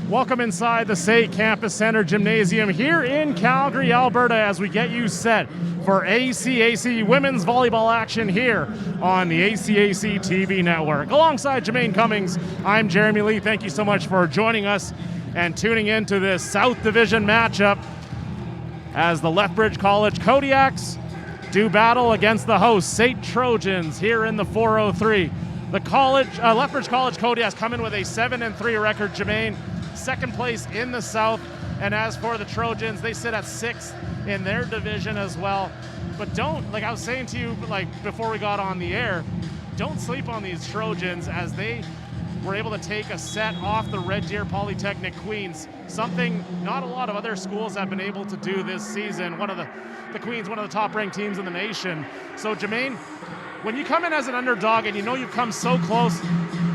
Welcome inside the SAIT Campus Center Gymnasium here in Calgary, Alberta, as we get you set for ACAC women's volleyball action here on the ACAC TV network. Alongside Jermaine Cummings, I'm Jeremy Lee. Thank you so much for joining us and tuning in to this South Division matchup as the Lethbridge College Kodiaks do battle against the host SAIT Trojans here in the 403. The Lethbridge College Kodiaks come in with a 7-3 record, Jermaine, second place in the South. And as for the Trojans, they sit at 6th in their division as well. But don't, like I was saying to you, like before we got on the air, don't sleep on these Trojans, as they were able to take a set off the Red Deer Polytechnic Queens, something not a lot of other schools have been able to do this season. The Queens, one of the top-ranked teams in the nation. So Jermaine, when you come in as an underdog and you know you've come so close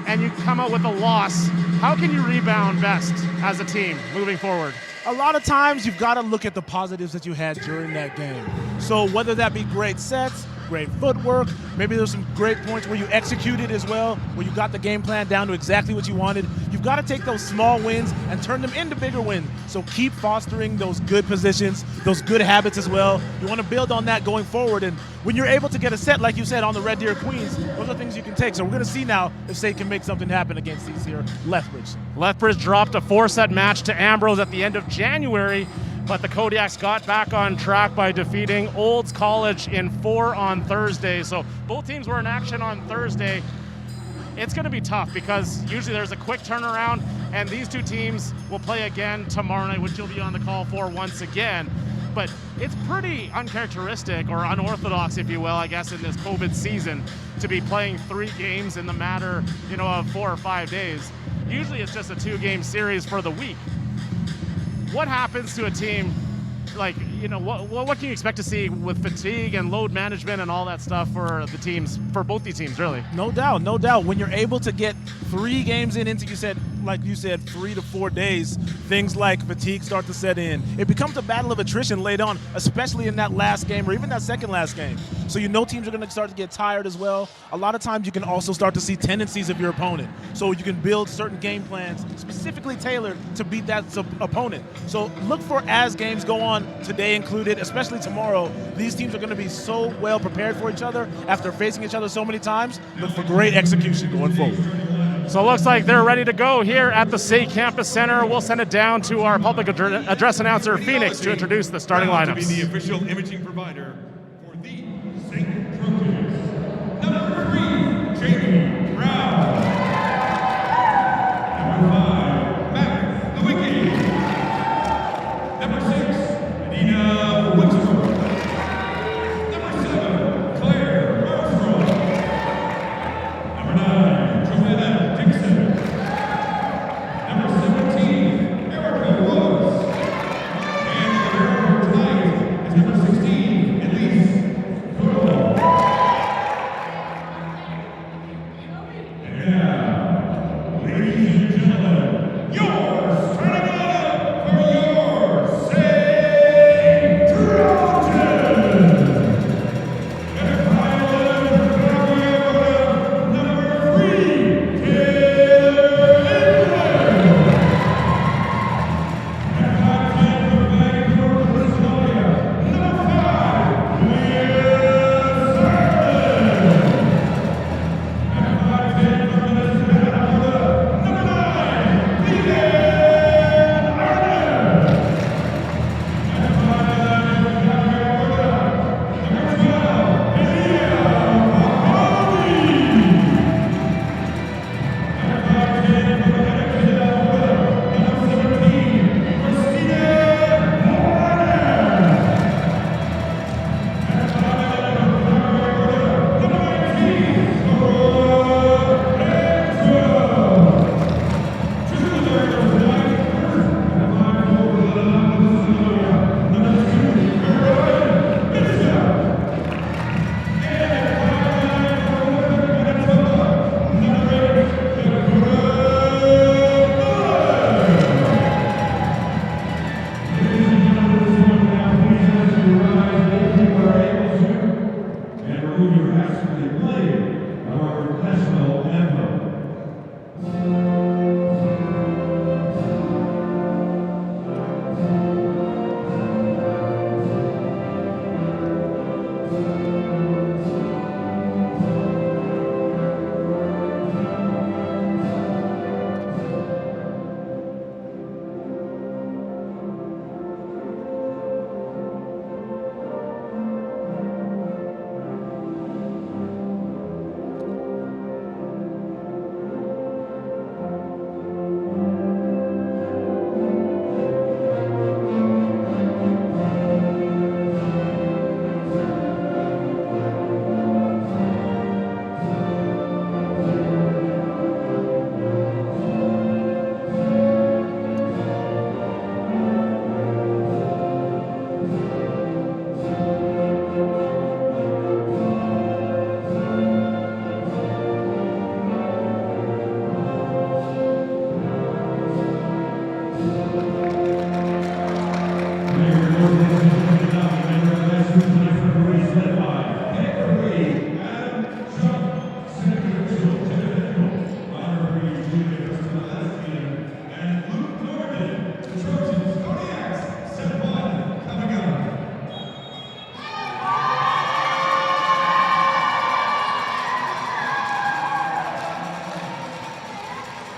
and you come out with a loss, how can you rebound best as a team moving forward? A lot of times you've got to look at the positives that you had during that game. So whether that be great sets, great footwork, maybe there's some great points where you executed as well, where you got the game plan down to exactly what you wanted. You've got to take those small wins and turn them into bigger wins. So keep fostering those good positions, those good habits as well. You want to build on that going forward. And when you're able to get a set, like you said, on the Red Deer Queens, those are things you can take. So we're going to see now if SAIT can make something happen against these here Lethbridge. Lethbridge dropped a 4-set match to Ambrose at the end of January, but the Kodiaks got back on track by defeating Olds College in 4 on Thursday. So both teams were in action on Thursday. It's going to be tough because usually there's a quick turnaround, and these two teams will play again tomorrow night, which you'll be on the call for once again. But it's pretty uncharacteristic, or unorthodox, if you will, I guess, in this COVID season, to be playing 3 games in the matter, of 4 or 5 days. Usually it's just a 2-game series for the week. What happens to a team, like, what can you expect to see with fatigue and load management and all that stuff for the teams, for both these teams, really? No doubt, no doubt. When you're able to get 3 games into, like you said, 3 to 4 days, things like fatigue start to set in. It becomes a battle of attrition late on, especially in that last game or even that second last game. So teams are going to start to get tired as well. A lot of times you can also start to see tendencies of your opponent. So you can build certain game plans specifically tailored to beat that opponent. So look for, as games go on, today included, especially tomorrow, these teams are going to be so well prepared for each other after facing each other so many times. Look for great execution going forward. So it looks like they're ready to go here at the SAIT Campus Center. We'll send it down to our public address announcer, Phoenix, to introduce the starting lineups. To be the official imaging provider for the SAIT Trojans. Number 3, Jamie Brown. Number 5, Matt Lewicki. Number 6, Adina Winslow. Number 7, Claire Armstrong. Number 9, Joanna Dixon. Number 17, Erica Rose. And the winner tonight is number 16, Elise Cordova.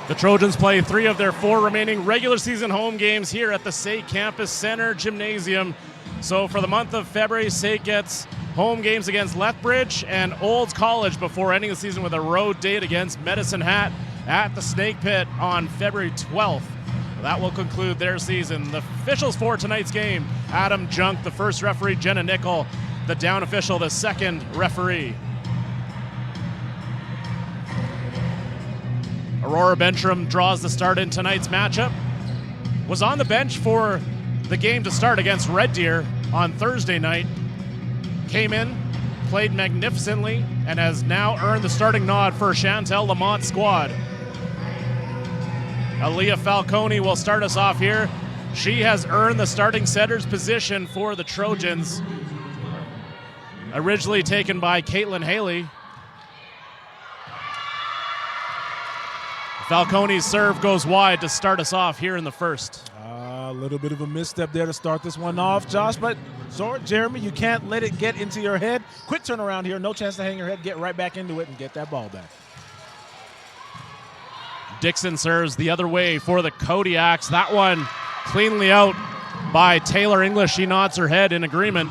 The Trojans play 3 of their 4 remaining regular season home games here at the SAIT Campus Center Gymnasium. So for the month of February, SAIT gets home games against Lethbridge and Olds College before ending the season with a road date against Medicine Hat at the Snake Pit on February 12th. That will conclude their season. The officials for tonight's game: Adam Junk, the first referee; Jenna Nickel, the down official, the second referee. Aurora Bentram draws the start in tonight's matchup. Was on the bench for the game to start against Red Deer on Thursday night. Came in, played magnificently, and has now earned the starting nod for Chantel Lamont's squad. Aaliyah Falcone will start us off here. She has earned the starting setter's position for the Trojans. Originally taken by Caitlin Haley. Falcone's serve goes wide to start us off here in the first. A little bit of a misstep there to start this one off, Josh, but Jeremy, you can't let it get into your head. Quick turnaround here, no chance to hang your head, get right back into it and get that ball back. Dixon serves the other way for the Kodiaks. That one cleanly out by Taylor English. She nods her head in agreement.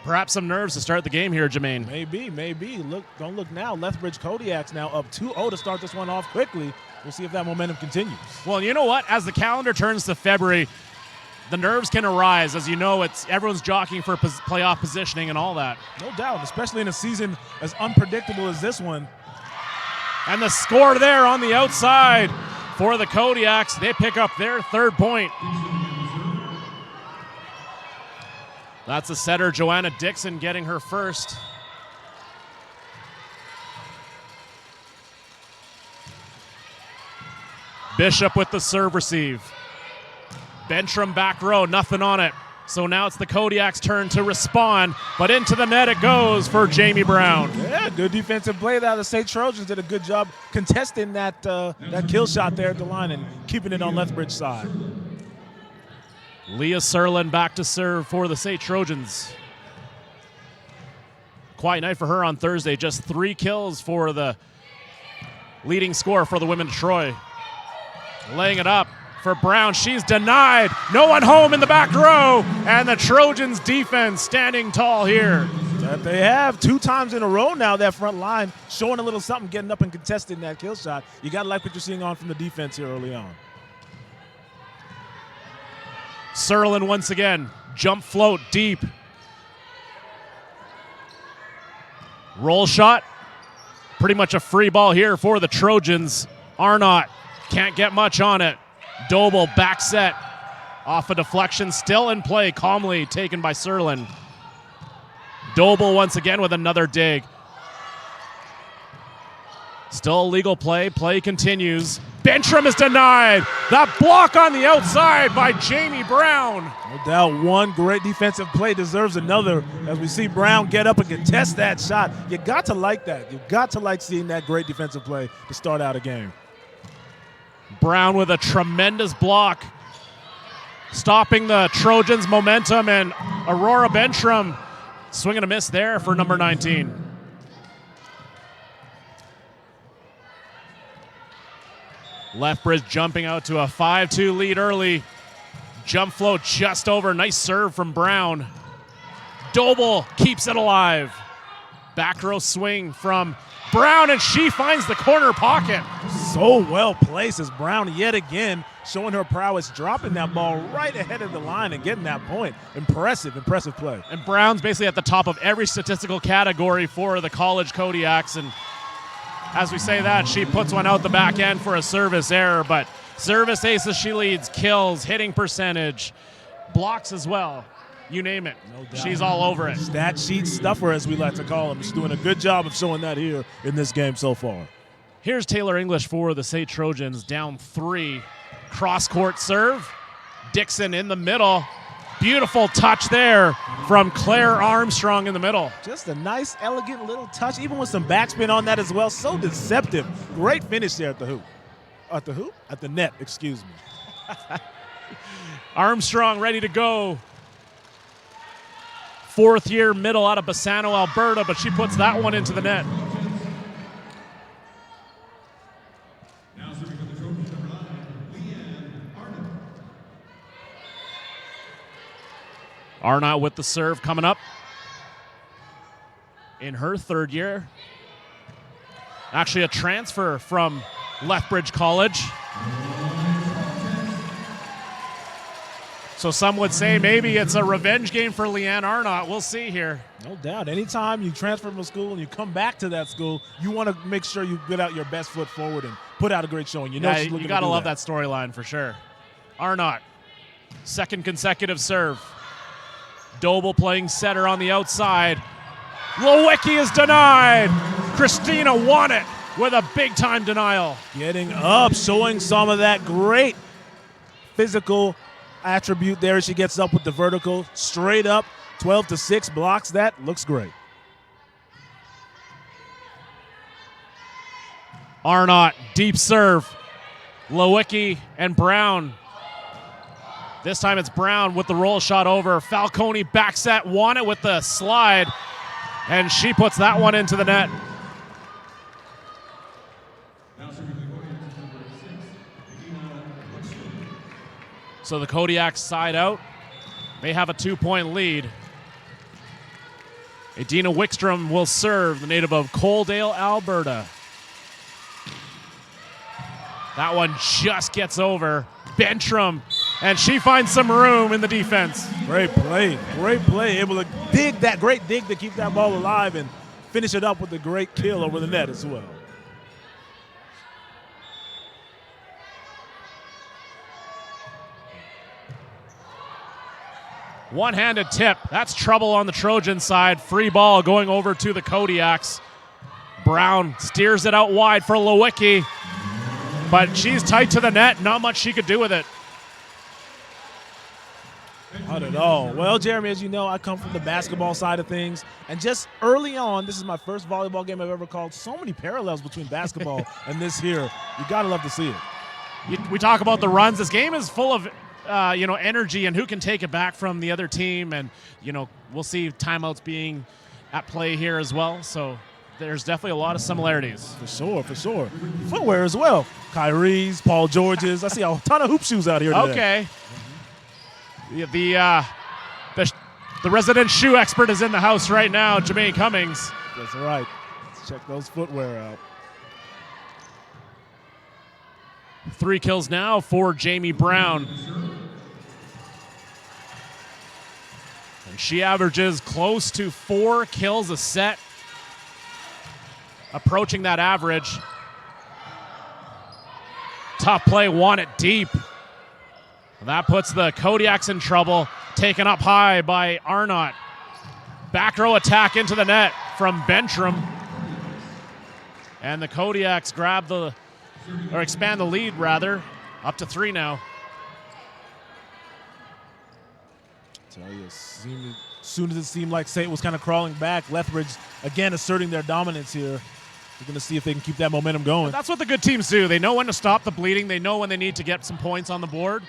Perhaps some nerves to start the game here, Jermaine. Maybe. Don't look now. Lethbridge Kodiaks now up 2-0 to start this one off quickly. We'll see if that momentum continues. Well, you know what? As the calendar turns to February, the nerves can arise. As you know, everyone's jockeying for playoff positioning and all that. No doubt, especially in a season as unpredictable as this one. And the score there on the outside for the Kodiaks. They pick up their 3rd point. That's the setter, Joanna Dixon, getting her first. Bishop with the serve receive. Bentram back row, nothing on it. So now it's the Kodiaks' turn to respond, but into the net it goes for Jamie Brown. Yeah, good defensive play there. The SAIT Trojans did a good job contesting that kill shot there at the line and keeping it on Lethbridge's side. Leah Serlin back to serve for the SAIT Trojans. Quiet night for her on Thursday. Just 3 kills for the leading scorer for the women of Troy. Laying it up for Brown. She's denied. No one home in the back row. And the Trojans defense standing tall here. That they have 2 times in a row now, that front line showing a little something, getting up and contesting that kill shot. You got to like what you're seeing on from the defense here early on. Serlin once again, jump float deep. Roll shot, pretty much a free ball here for the Trojans. Arnott can't get much on it. Doble back set, off a deflection, still in play, calmly taken by Serlin. Doble once again with another dig. Still a legal play continues. Bentram is denied. That block on the outside by Jamie Brown. No doubt, one great defensive play deserves another as we see Brown get up and contest that shot. You got to like that. You got to like seeing that great defensive play to start out a game. Brown with a tremendous block, stopping the Trojans' momentum, and Aurora Bentram swinging a miss there for number 19. Lethbridge jumping out to a 5-2 lead early. Jump float just over. Nice serve from Brown. Doble keeps it alive. Back row swing from Brown, and she finds the corner pocket. So well placed as Brown yet again showing her prowess, dropping that ball right ahead of the line and getting that point. Impressive play. And Brown's basically at the top of every statistical category for the College Kodiaks, and as we say that, she puts one out the back end for a service error, but service aces she leads, kills, hitting percentage, blocks as well. You name it. No doubt. She's all over it. Stat sheet stuffer, as we like to call him. She's doing a good job of showing that here in this game so far. Here's Taylor English for the SAIT Trojans, down 3. Cross-court serve. Dixon in the middle. Beautiful touch there from Claire Armstrong in the middle. Just a nice, elegant little touch, even with some backspin on that as well. So deceptive. Great finish there at the hoop. At the hoop? At the net, excuse me. Armstrong ready to go. 4th year middle out of Bassano, Alberta, but she puts that one into the net. Now serving for the Trojans, number 9, Leanne Arnott. Arnott with the serve coming up in her third year. Actually a transfer from Lethbridge College. So some would say maybe it's a revenge game for Leanne Arnott. We'll see here. No doubt. Anytime you transfer from a school and you come back to that school, you want to make sure you get out your best foot forward and put out a great showing. You know, she's looking you got to do love that storyline for sure. Arnott, second consecutive serve. Doble playing setter on the outside. Lewicki is denied. Christina won it with a big-time denial. Getting up, showing some of that great physical attribute there. She gets up with the vertical, straight up, 12-6, blocks that. Looks great. Arnott, deep serve. Lewicki and Brown. This time it's Brown with the roll shot over. Falcone back set, won it with the slide, and she puts that one into the net. So the Kodiaks side out. They have a 2-point lead. Adina Wickstrom will serve, the native of Coaldale, Alberta. That one just gets over. Bentram, and she finds some room in the defense. Great play, able to dig that great dig to keep that ball alive and finish it up with a great kill over the net as well. One-handed tip. That's trouble on the Trojan side. Free ball going over to the Kodiaks. Brown steers it out wide for Lewicki, but she's tight to the net. Not much she could do with it. Not at all. Well, Jeremy, as you know, I come from the basketball side of things, and just early on, this is my first volleyball game I've ever called. So many parallels between basketball and this here. You gotta love to see it. We talk about the runs. This game is full of energy and who can take it back from the other team, and we'll see timeouts being at play here as well. So there's definitely a lot of similarities. For sure. Footwear as well. Kyrie's, Paul George's. I see a ton of hoop shoes out here today. Okay. The resident shoe expert is in the house right now, Jermaine Cummings. That's right. Let's check those footwear out. 3 kills now for Jamie Brown. And she averages close to 4 kills a set, approaching that average. Tough play, won it deep. That puts the Kodiaks in trouble, taken up high by Arnott. Back row attack into the net from Bentram. And the Kodiaks expand the lead rather, up to 3 now. Tell you, as soon as it seemed like SAIT was kind of crawling back, Lethbridge again asserting their dominance here. We're going to see if they can keep that momentum going. That's what the good teams do. They know when to stop the bleeding. They know when they need to get some points on the board,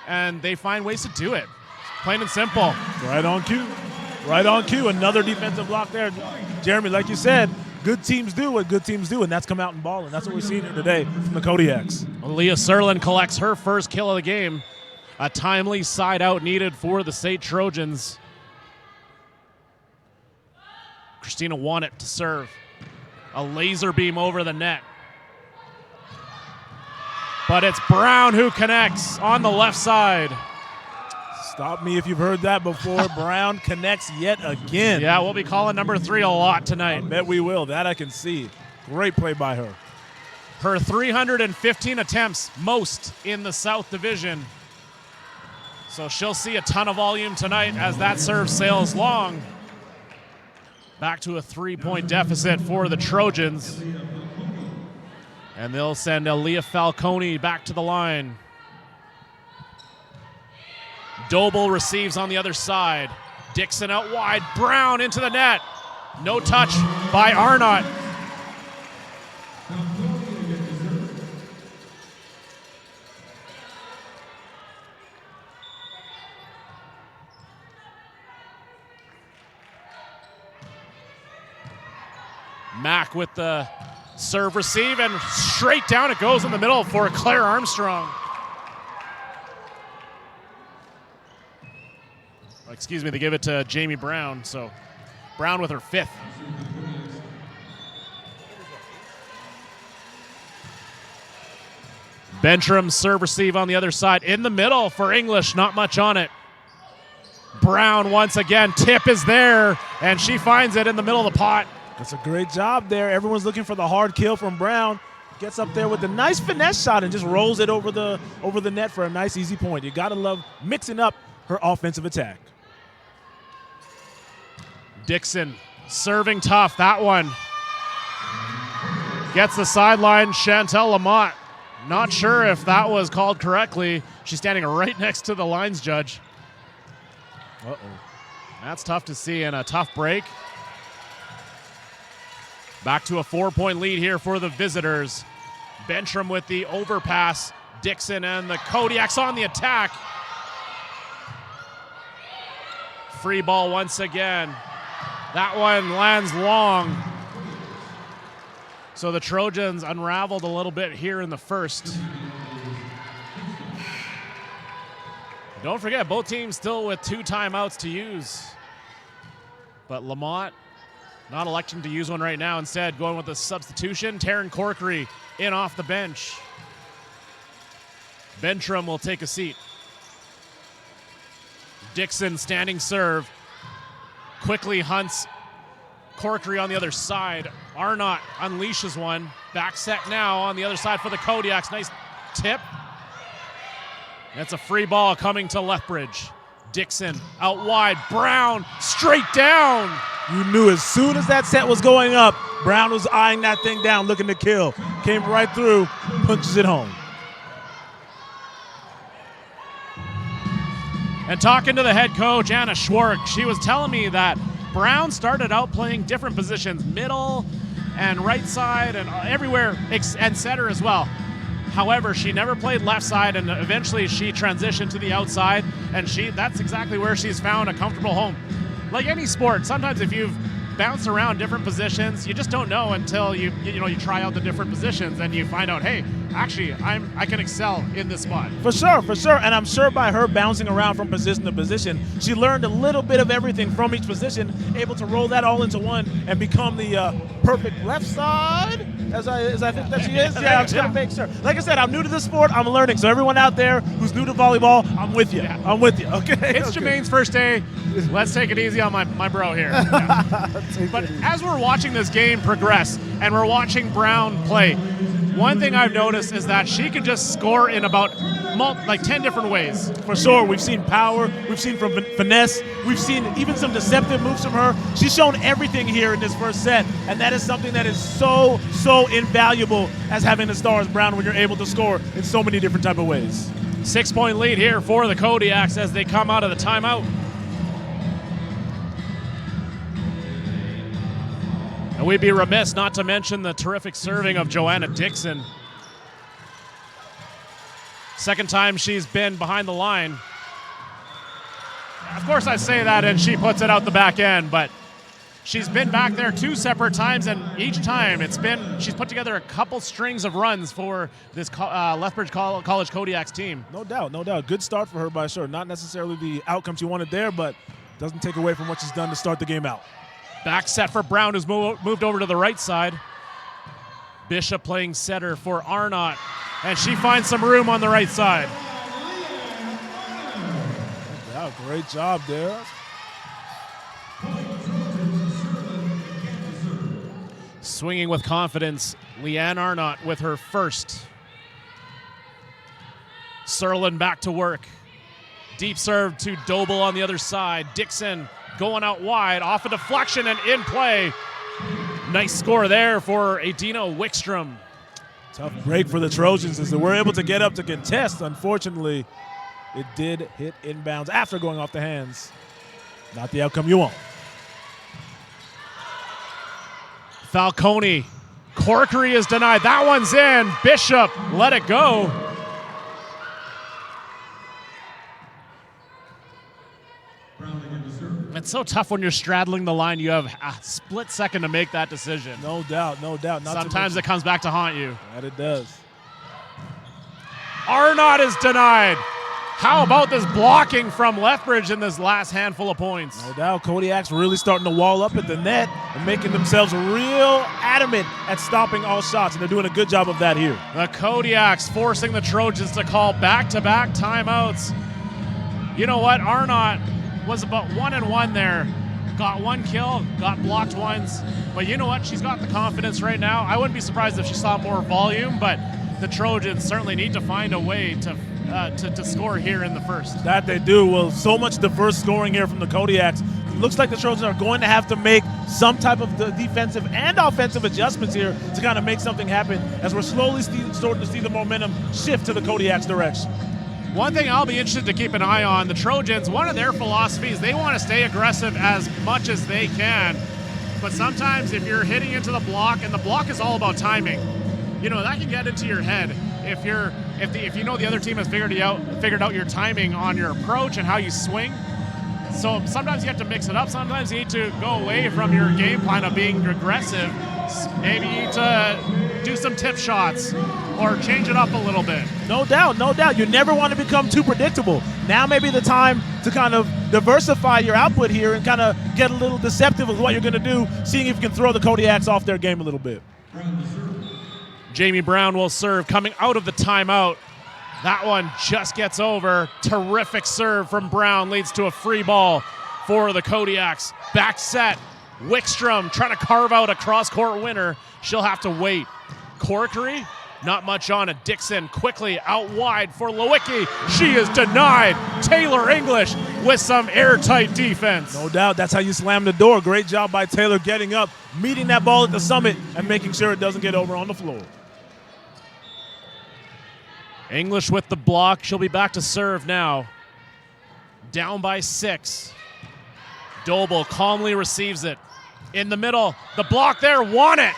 and they find ways to do it. Plain and simple. Right on cue. Right on cue. Another defensive block there. Jeremy, like you said, good teams do what good teams do, and that's come out and ball, and that's what we're seeing here today from the Kodiaks. Leah Serlin collects her first kill of the game. A timely side out needed for the SAIT Trojans. Christina won it to serve. A laser beam over the net. But it's Brown who connects on the left side. Stop me if you've heard that before. Brown connects yet again. Yeah, we'll be calling number 3 a lot tonight. I bet we will. That I can see. Great play by her. Her 315 attempts, most in the South Division. So she'll see a ton of volume tonight as that serve sails long. Back to a 3-point deficit for the Trojans. And they'll send Aaliyah Falcone back to the line. Doble receives on the other side. Dixon out wide. Brown into the net. No touch by Arnott. Mack with the Serve, receive, and straight down it goes in the middle for Claire Armstrong. Excuse me, they give it to Jamie Brown, so Brown with her 5th. Bentram serve receive on the other side. In the middle for English, not much on it. Brown once again, tip is there, and she finds it in the middle of the pot. That's a great job there. Everyone's looking for the hard kill from Brown. Gets up there with a nice finesse shot and just rolls it over the net for a nice easy point. You gotta love mixing up her offensive attack. Dixon serving tough, that one. Gets the sideline, Chantel Lamont. Not sure if that was called correctly. She's standing right next to the lines judge. Uh-oh. That's tough to see and a tough break. Back to a 4-point lead here for the visitors. Bentram with the overpass. Dixon and the Kodiaks on the attack. Free ball once again. That one lands long. So the Trojans unraveled a little bit here in the first. Don't forget, both teams still with 2 timeouts to use. But Lamont not electing to use one right now. Instead, going with a substitution. Taryn Corkery in off the bench. Bentram will take a seat. Dixon standing serve. Quickly hunts Corkery on the other side. Arnott unleashes one. Back set now on the other side for the Kodiaks. Nice tip. That's a free ball coming to Lethbridge. Dixon out wide. Brown straight down. You knew as soon as that set was going up, Brown was eyeing that thing down, looking to kill. Came right through, punches it home. And talking to the head coach, Anna Schwark, she was telling me that Brown started out playing different positions, middle and right side and everywhere, and center as well. However, she never played left side, and eventually she transitioned to the outside, and that's exactly where she's found a comfortable home. Like any sport, sometimes if you've bounced around different positions, you just don't know until you try out the different positions and you find out, hey, actually, I can excel in this spot. For sure. And I'm sure by her bouncing around from position to position, she learned a little bit of everything from each position, able to roll that all into one and become the perfect left side, as I think that she is. Yeah, I'm just going to make sure. Like I said, I'm new to this sport. I'm learning. So everyone out there who's new to volleyball, I'm with you. Yeah. I'm with you, okay? It's okay. Jermaine's first day. Let's take it easy on my bro here. Yeah. But as we're watching this game progress and we're watching Brown play, one thing I've noticed is that she can just score in about 10 different ways. For sure. We've seen power. We've seen from finesse. We've seen even some deceptive moves from her. She's shown everything here in this first set, and that is something that is so invaluable as having a star as Brown when you're able to score in so many different type of ways. 6-point lead here for the Kodiaks as they come out of the timeout. And we'd be remiss not to mention the terrific serving of Joanna Dixon. Second time she's been behind the line. Of course I say that and she puts it out the back end, but she's been back there 2 separate times, and each time she's put together a couple strings of runs for this Lethbridge College Kodiaks team. No doubt. Good start for her by sure. Not necessarily the outcome she wanted there, but doesn't take away from what she's done to start the game out. Back set for Brown, who's moved over to the right side. Bishop playing setter for Arnott, and she finds some room on the right side. Yeah, great job there. Swinging with confidence, Leanne Arnott with her first. Serlin back to work. Deep serve to Doble on the other side. Dixon going out wide, off a deflection and in play. Nice score there for Adina Wickstrom. Tough break for the Trojans as they were able to get up to contest. Unfortunately, it did hit inbounds after going off the hands. Not the outcome you want. Falcone. Corkery is denied. That one's in. Bishop let it go. it's so tough when you're straddling the line. You have a split second to make that decision. No doubt, no doubt. Sometimes it comes back to haunt you. That it does. Arnott is denied. How about this blocking from Lethbridge in this last handful of points? No doubt, Kodiaks really starting to wall up at the net and making themselves real adamant at stopping all shots, and they're doing a good job of that here. The Kodiaks forcing the Trojans to call back-to-back timeouts. You know what? Arnott was about 1-1 there. Got one kill, got blocked once. But you know what? She's got the confidence right now. I wouldn't be surprised if she saw more volume, but the Trojans certainly need to find a way to score here in the first. That they do. Well, so much diverse scoring here from the Kodiaks. It looks like the Trojans are going to have to make some type of defensive and offensive adjustments here to kind of make something happen as we're slowly starting to see the momentum shift to the Kodiaks' direction. One thing I'll be interested to keep an eye on, the Trojans, one of their philosophies, they want to stay aggressive as much as they can. But sometimes if you're hitting into the block, and the block is all about timing, you know, that can get into your head. If you know the other team has figured out your timing on your approach and how you swing. So sometimes you have to mix it up. Sometimes you need to go away from your game plan of being aggressive. Maybe you need to do some tip shots or change it up a little bit. No doubt, no doubt. You never want to become too predictable. Now may be the time to kind of diversify your output here and kind of get a little deceptive with what you're going to do, seeing if you can throw the Kodiaks off their game a little bit. Jamie Brown will serve coming out of the timeout. That one just gets over. Terrific serve from Brown leads to a free ball for the Kodiaks. Back set. Wickstrom trying to carve out a cross-court winner. She'll have to wait. Corkery, not much on it. Dixon quickly out wide for Lewicki. She is denied. Taylor English with some airtight defense. No doubt, that's how you slam the door. Great job by Taylor getting up, meeting that ball at the summit, and making sure it doesn't get over on the floor. English with the block. She'll be back to serve now. Down by 6. Doble calmly receives it. In the middle, the block there, won it.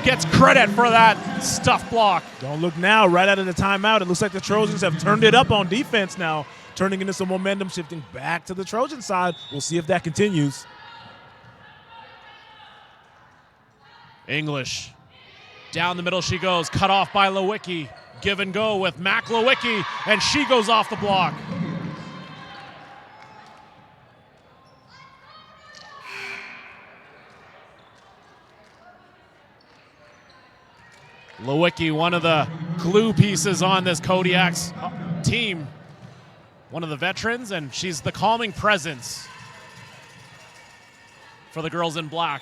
Gets credit for that stuff block. Don't look now, right out of the timeout. It looks like the Trojans have turned it up on defense now, turning into some momentum, shifting back to the Trojan side. We'll see if that continues. English. Down the middle she goes, cut off by Lewicki. Give and go with Mac Lewicki, and she goes off the block. Lewicki, one of the glue pieces on this Kodiaks team. One of the veterans, and she's the calming presence for the girls in black.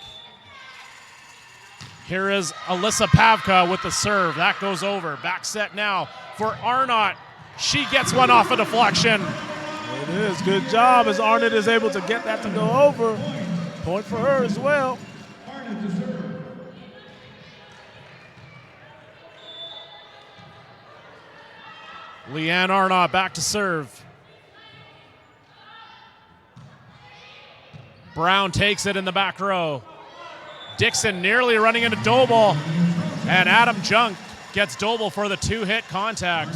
Here is Alyssa Pavka with the serve. That goes over. Back set now for Arnott. She gets one off a deflection. It is. Good job as Arnott is able to get that to go over. Point for her as well. Leanne Arnott back to serve. Brown takes it in the back row. Dixon nearly running into Doble, and Adam Junk gets Doble for the 2-hit contact.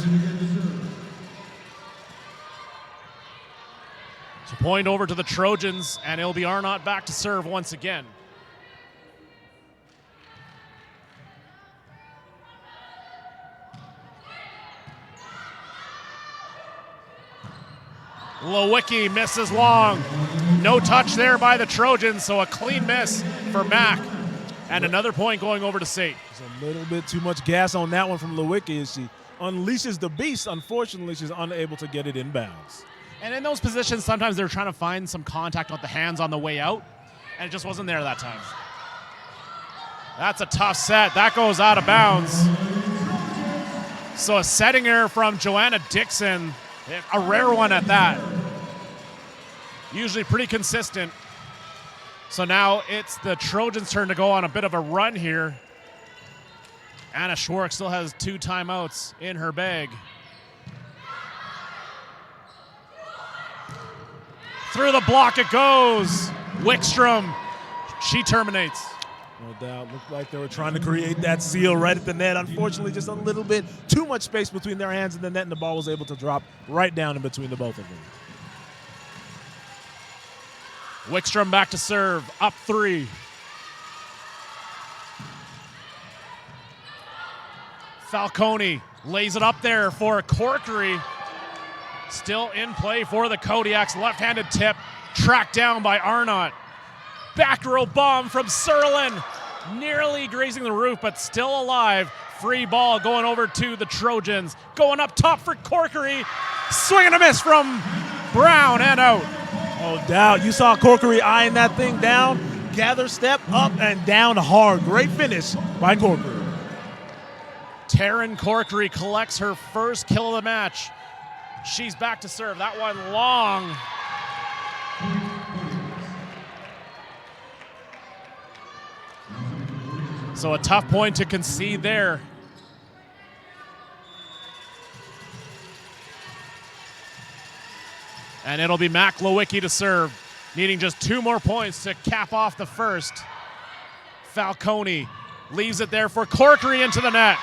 So point over to the Trojans, and it'll be Arnott back to serve once again. Lewicki misses long. No touch there by the Trojans, so a clean miss for Mac. And another point going over to SAIT. There's a little bit too much gas on that one from Lewicki as she unleashes the beast. Unfortunately, she's unable to get it inbounds. And in those positions, sometimes they're trying to find some contact with the hands on the way out, and it just wasn't there that time. That's a tough set. That goes out of bounds. So a setting error from Joanna Dixon, a rare one at that. Usually pretty consistent. So now it's the Trojans' turn to go on a bit of a run here. Anna Schwartz still has 2 timeouts in her bag. Through the block it goes. Wickstrom, she terminates. No doubt. Looked like they were trying to create that seal right at the net. Unfortunately, just a little bit too much space between their hands and the net, and the ball was able to drop right down in between the both of them. Wickstrom back to serve, up 3. Falcone lays it up there for Corkery. Still in play for the Kodiaks. Left-handed tip, tracked down by Arnott. Back row bomb from Serlin. Nearly grazing the roof, but still alive. Free ball going over to the Trojans. Going up top for Corkery. Swing and a miss from Brown and out. No doubt. You saw Corkery eyeing that thing down. Gather step up and down hard. Great finish by Corkery. Taryn Corkery collects her first kill of the match. She's back to serve. That one long. So a tough point to concede there. And it'll be Mac Lewicki to serve, needing just 2 more points to cap off the first. Falcone leaves it there for Corkery into the net.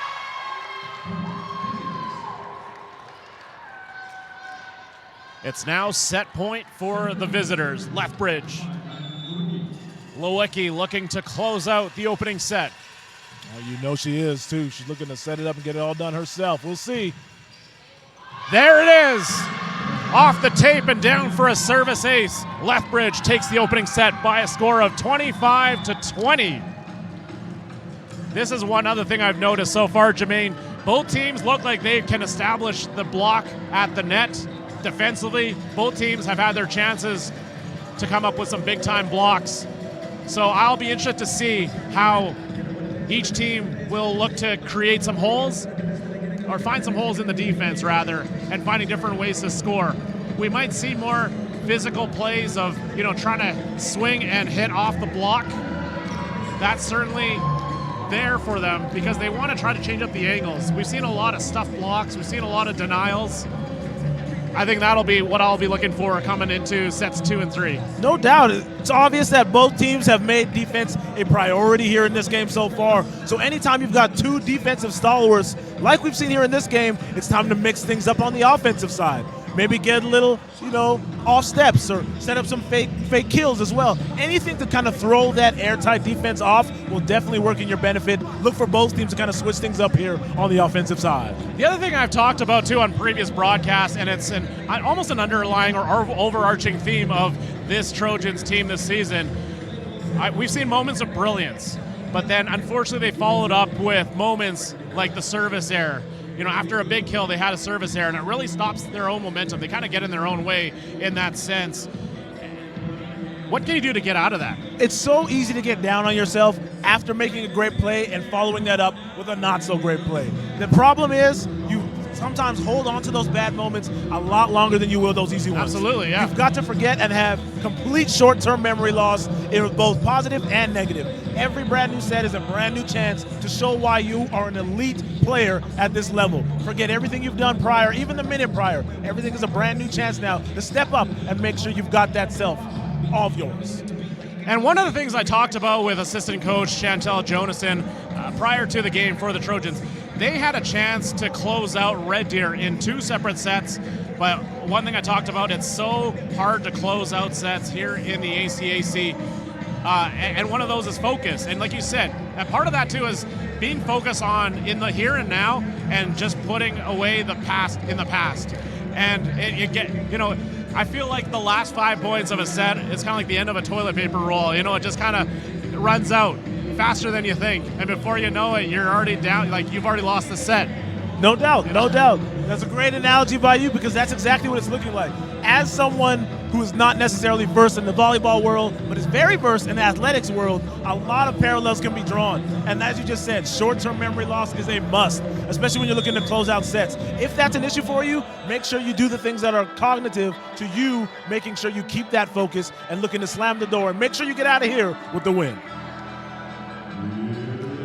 It's now set point for the visitors, Lethbridge. Lewicki looking to close out the opening set. Oh, you know she is, too. She's looking to set it up and get it all done herself. We'll see. There it is. Off the tape and down for a service ace. Lethbridge takes the opening set by a score of 25-20. This is one other thing I've noticed so far, Jermaine. Both teams look like they can establish the block at the net. Defensively, both teams have had their chances to come up with some big-time blocks. So I'll be interested to see how each team will look to create some holes, or find some holes in the defense, rather, and finding different ways to score. We might see more physical plays of, trying to swing and hit off the block. That's certainly there for them because they want to try to change up the angles. We've seen a lot of stuffed blocks. We've seen a lot of denials. I think that'll be what I'll be looking for coming into sets 2 and 3. No doubt. It's obvious that both teams have made defense a priority here in this game so far. So anytime you've got 2 defensive stalwarts, like we've seen here in this game, it's time to mix things up on the offensive side. Maybe get a little, off steps or set up some fake kills as well. Anything to kind of throw that airtight defense off will definitely work in your benefit. Look for both teams to kind of switch things up here on the offensive side. The other thing I've talked about, too, on previous broadcasts, and it's almost an underlying or overarching theme of this Trojans team this season, we've seen moments of brilliance, but then unfortunately they followed up with moments like the service error. After a big kill, they had a service error, and it really stops their own momentum. They kind of get in their own way in that sense. What can you do to get out of that? It's so easy to get down on yourself after making a great play and following that up with a not-so-great play. The problem is you sometimes hold on to those bad moments a lot longer than you will those easy ones. Absolutely, yeah. You've got to forget and have complete short-term memory loss in both positive and negative. Every brand new set is a brand new chance to show why you are an elite player at this level. Forget everything you've done prior, even the minute prior. Everything is a brand new chance now to step up and make sure you've got that self all of yours. And one of the things I talked about with assistant coach Chantel Jonason prior to the game for the Trojans, they had a chance to close out Red Deer in 2 separate sets. But one thing I talked about, it's so hard to close out sets here in the ACAC. And one of those is focus. And like you said, and part of that too is being focused on in the here and now and just putting away the past in the past. And I feel like the last 5 points of a set is kind of like the end of a toilet paper roll. It just kind of runs out faster than you think. And before you know it, you're already down, like you've already lost the set. No doubt, no doubt. That's a great analogy by you because that's exactly what it's looking like. As someone who is not necessarily versed in the volleyball world, but is very versed in the athletics world, a lot of parallels can be drawn. And as you just said, short-term memory loss is a must, especially when you're looking to close out sets. If that's an issue for you, make sure you do the things that are cognitive to you, making sure you keep that focus and looking to slam the door and make sure you get out of here with the win.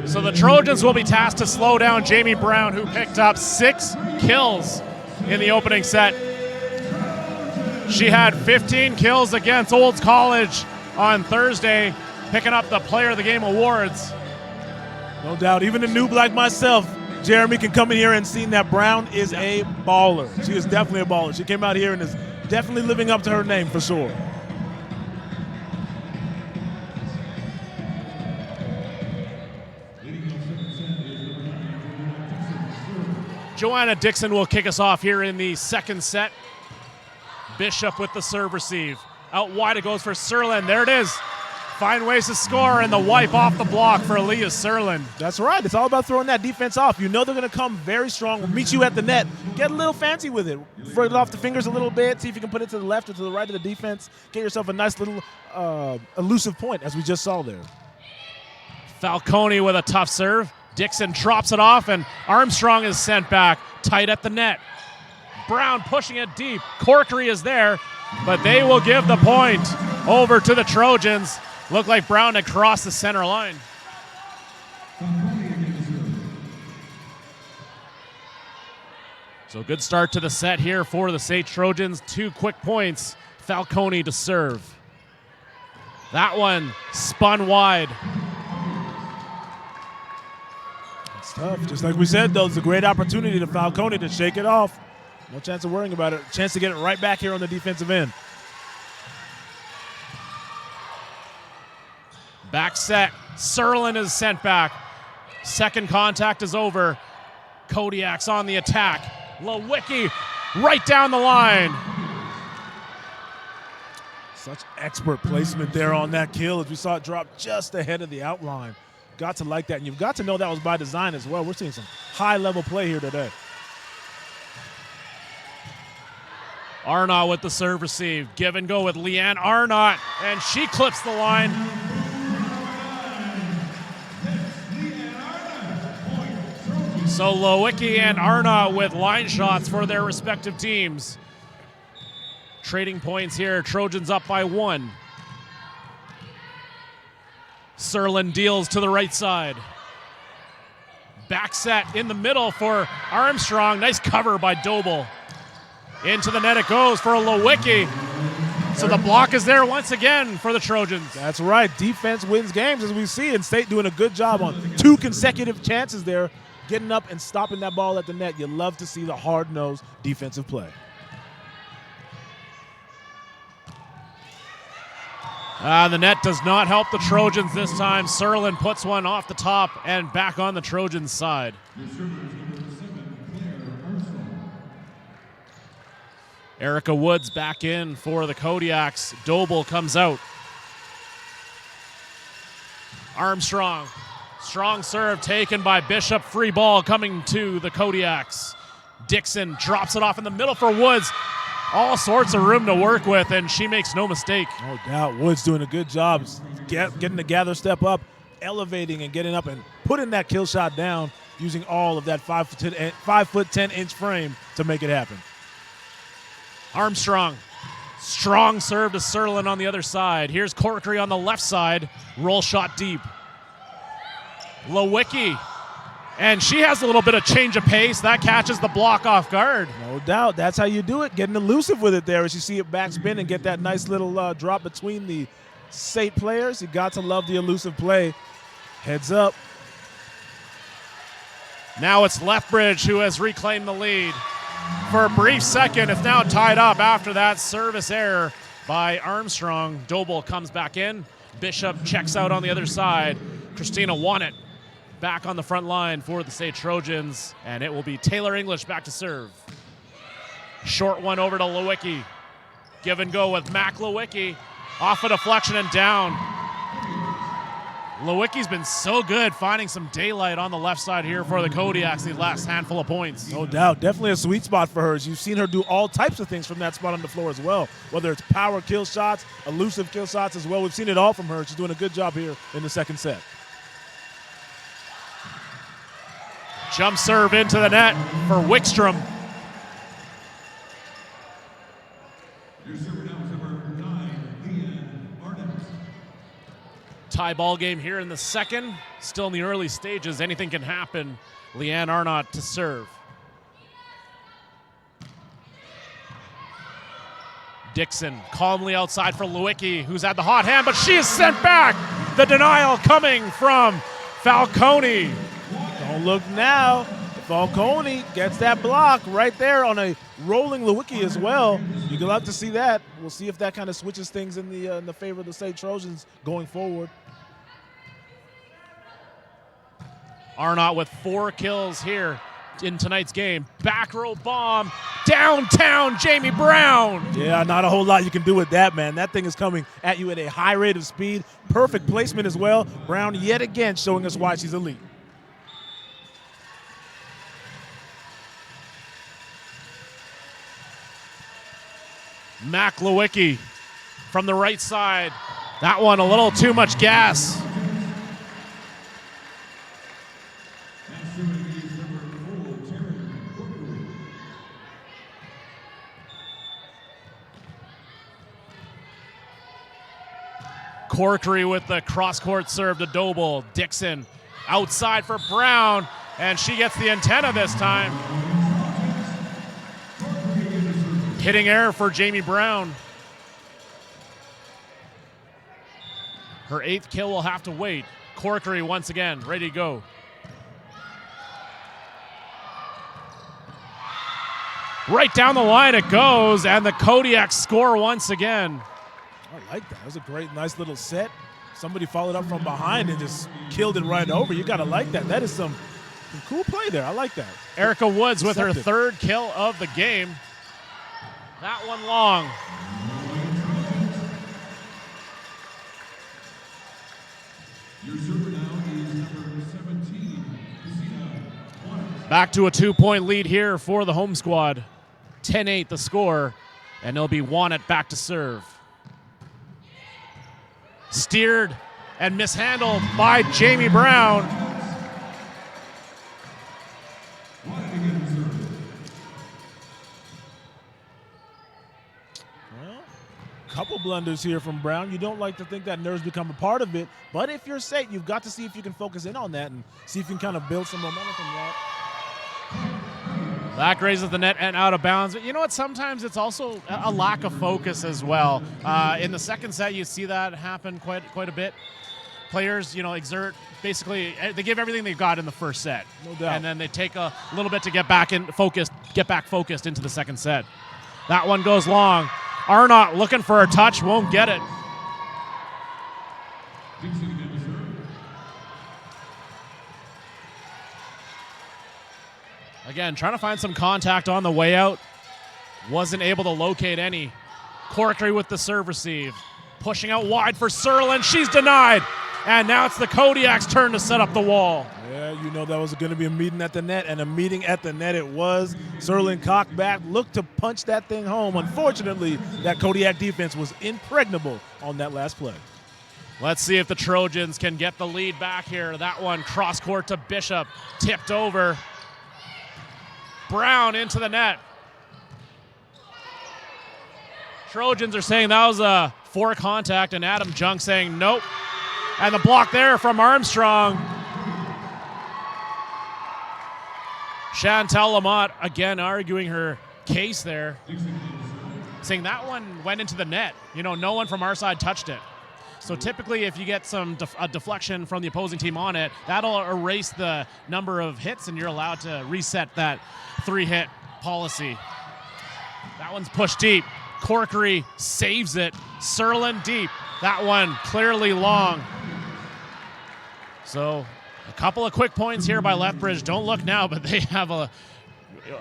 So the Trojans will be tasked to slow down Jamie Brown, who picked up 6 kills in the opening set. She had 15 kills against Olds College on Thursday, picking up the Player of the Game awards. No doubt. Even a noob like myself, Jeremy, can come in here and see that Brown is a baller. She is definitely a baller. She came out here and is definitely living up to her name for sure. Joanna Dixon will kick us off here in the second set. Bishop with the serve receive. Out wide it goes for Serlin. There it is. Find ways to score, and the wipe off the block for Leah Serlin. That's right. It's all about throwing that defense off. You know they're going to come very strong, meet you at the net. Get a little fancy with it. Throw it off the fingers a little bit. See if you can put it to the left or to the right of the defense. Get yourself a nice little elusive point, as we just saw there. Falcone with a tough serve. Dixon drops it off, and Armstrong is sent back tight at the net. Brown pushing it deep. Corkery is there, but they will give the point over to the Trojans. Looked like Brown had crossed the center line. So good start to the set here for the SAIT Trojans. 2 quick points. Falcone to serve. That one spun wide. It's tough. Just like we said, though, it's a great opportunity to Falcone to shake it off. No chance of worrying about it. Chance to get it right back here on the defensive end. Back set. Serlin is sent back. Second contact is over. Kodiaks on the attack. Lewicki right down the line. Such expert placement there on that kill as we saw it drop just ahead of the outline. Got to like that, and you've got to know that was by design as well. We're seeing some high-level play here today. Arnott with the serve receive. Give and go with Leanne Arnott, and she clips the line. So Lewicki and Arnott with line shots for their respective teams. Trading points here. Trojans up by 1. Serlin deals to the right side. Back set in the middle for Armstrong. Nice cover by Doble. Into the net it goes for Lewicki. So the block is there once again for the Trojans. That's right. Defense wins games, as we see, and State doing a good job on 2 consecutive chances there, getting up and stopping that ball at the net. You love to see the hard-nosed defensive play. The net does not help the Trojans this time. Serlin puts one off the top and back on the Trojans' side. Erica Woods back in for the Kodiaks. Doble comes out. Armstrong. Strong serve taken by Bishop. Free ball coming to the Kodiaks. Dixon drops it off in the middle for Woods. All sorts of room to work with, and she makes no mistake. No doubt. Woods doing a good job getting the gather step up, elevating and getting up and putting that kill shot down, using all of that 5'10" frame to make it happen. Armstrong. Strong serve to Serlin on the other side. Here's Corkery on the left side. Roll shot deep. Lewicki. And she has a little bit of change of pace. That catches the block off guard. No doubt. That's how you do it. Getting elusive with it there as you see it backspin and get that nice little drop between the SAIT players. You got to love the elusive play. Heads up. Now it's Lethbridge who has reclaimed the lead. For a brief second, it's now tied up after that service error by Armstrong. Doble comes back in. Bishop checks out on the other side. Christina Wannett back on the front line for the SAIT Trojans, and it will be Taylor English back to serve. Short one over to Lewicki. Give and go with Mac Lewicki. Off a deflection and down. Lewicki's been so good finding some daylight on the left side here for the Kodiaks these last handful of points. No doubt. Definitely a sweet spot for her. You've seen her do all types of things from that spot on the floor as well, whether it's power kill shots, elusive kill shots as well. We've seen it all from her. She's doing a good job here in the second set. Jump serve into the net for Wickstrom. Your server now is number 9, Leanne Arnott. Tie ball game here in the second. Still in the early stages. Anything can happen. Leanne Arnott to serve. Dixon calmly outside for Lewicki, who's had the hot hand, but she is sent back. The denial coming from Falcone. Don't look now. Falcone gets that block right there on a rolling Lewicki as well. You're going to have to see that. We'll see if that kind of switches things in the favor of the SAIT Trojans going forward. Arnott with 4 kills here in tonight's game. Back row bomb, downtown Jamie Brown. Yeah, not a whole lot you can do with that, man. That thing is coming at you at a high rate of speed. Perfect placement as well. Brown yet again showing us why she's elite. Maklawicki from the right side. That one a little too much gas. Corkery with the cross-court serve to Doble. Dixon outside for Brown, and she gets the antenna this time. Hitting error for Jamie Brown. Her 8th kill will have to wait. Corkery once again, ready to go. Right down the line it goes, and the Kodiaks score once again. I like that. That was a great, nice little set. Somebody followed up from behind and just killed it right over. You got to like that. That is some cool play there. I like that. Erica Woods with her 3rd kill of the game. That one long. Your server now is number 17, Back to a 2-point lead here for the home squad. 10-8 the score, and it'll be Wannett back to serve. Steered and mishandled by Jamie Brown. Couple blunders here from Brown. You don't like to think that nerves become a part of it, but if you're SAIT, you've got to see if you can focus in on that and see if you can kind of build some momentum from that. That grazes the net and out of bounds. But you know what? Sometimes it's also a lack of focus as well. In the second set, you see that happen quite a bit. Players, exert, basically, they give everything they've got in the first set. No doubt. And then they take a little bit to get back focused into the second set. That one goes long. Arnott looking for a touch, won't get it. Again, trying to find some contact on the way out. Wasn't able to locate any. Corkery with the serve receive. Pushing out wide for Serlin. She's denied. And now it's the Kodiaks' turn to set up the wall. Yeah, that was going to be a meeting at the net, and a meeting at the net it was. Serlin cocked back, looked to punch that thing home. Unfortunately, that Kodiak defense was impregnable on that last play. Let's see if the Trojans can get the lead back here. That one cross court to Bishop, tipped over. Brown into the net. Trojans are saying that was a for contact, and Adam Junk saying nope. And the block there from Armstrong. Chantal Lamott again arguing her case there, saying that one went into the net. No one from our side touched it. So typically if you get a deflection from the opposing team on it, that'll erase the number of hits and you're allowed to reset that 3-hit policy. That one's pushed deep. Corkery saves it. Serlin deep. That one clearly long. So a couple of quick points here by Lethbridge. Don't look now, but they have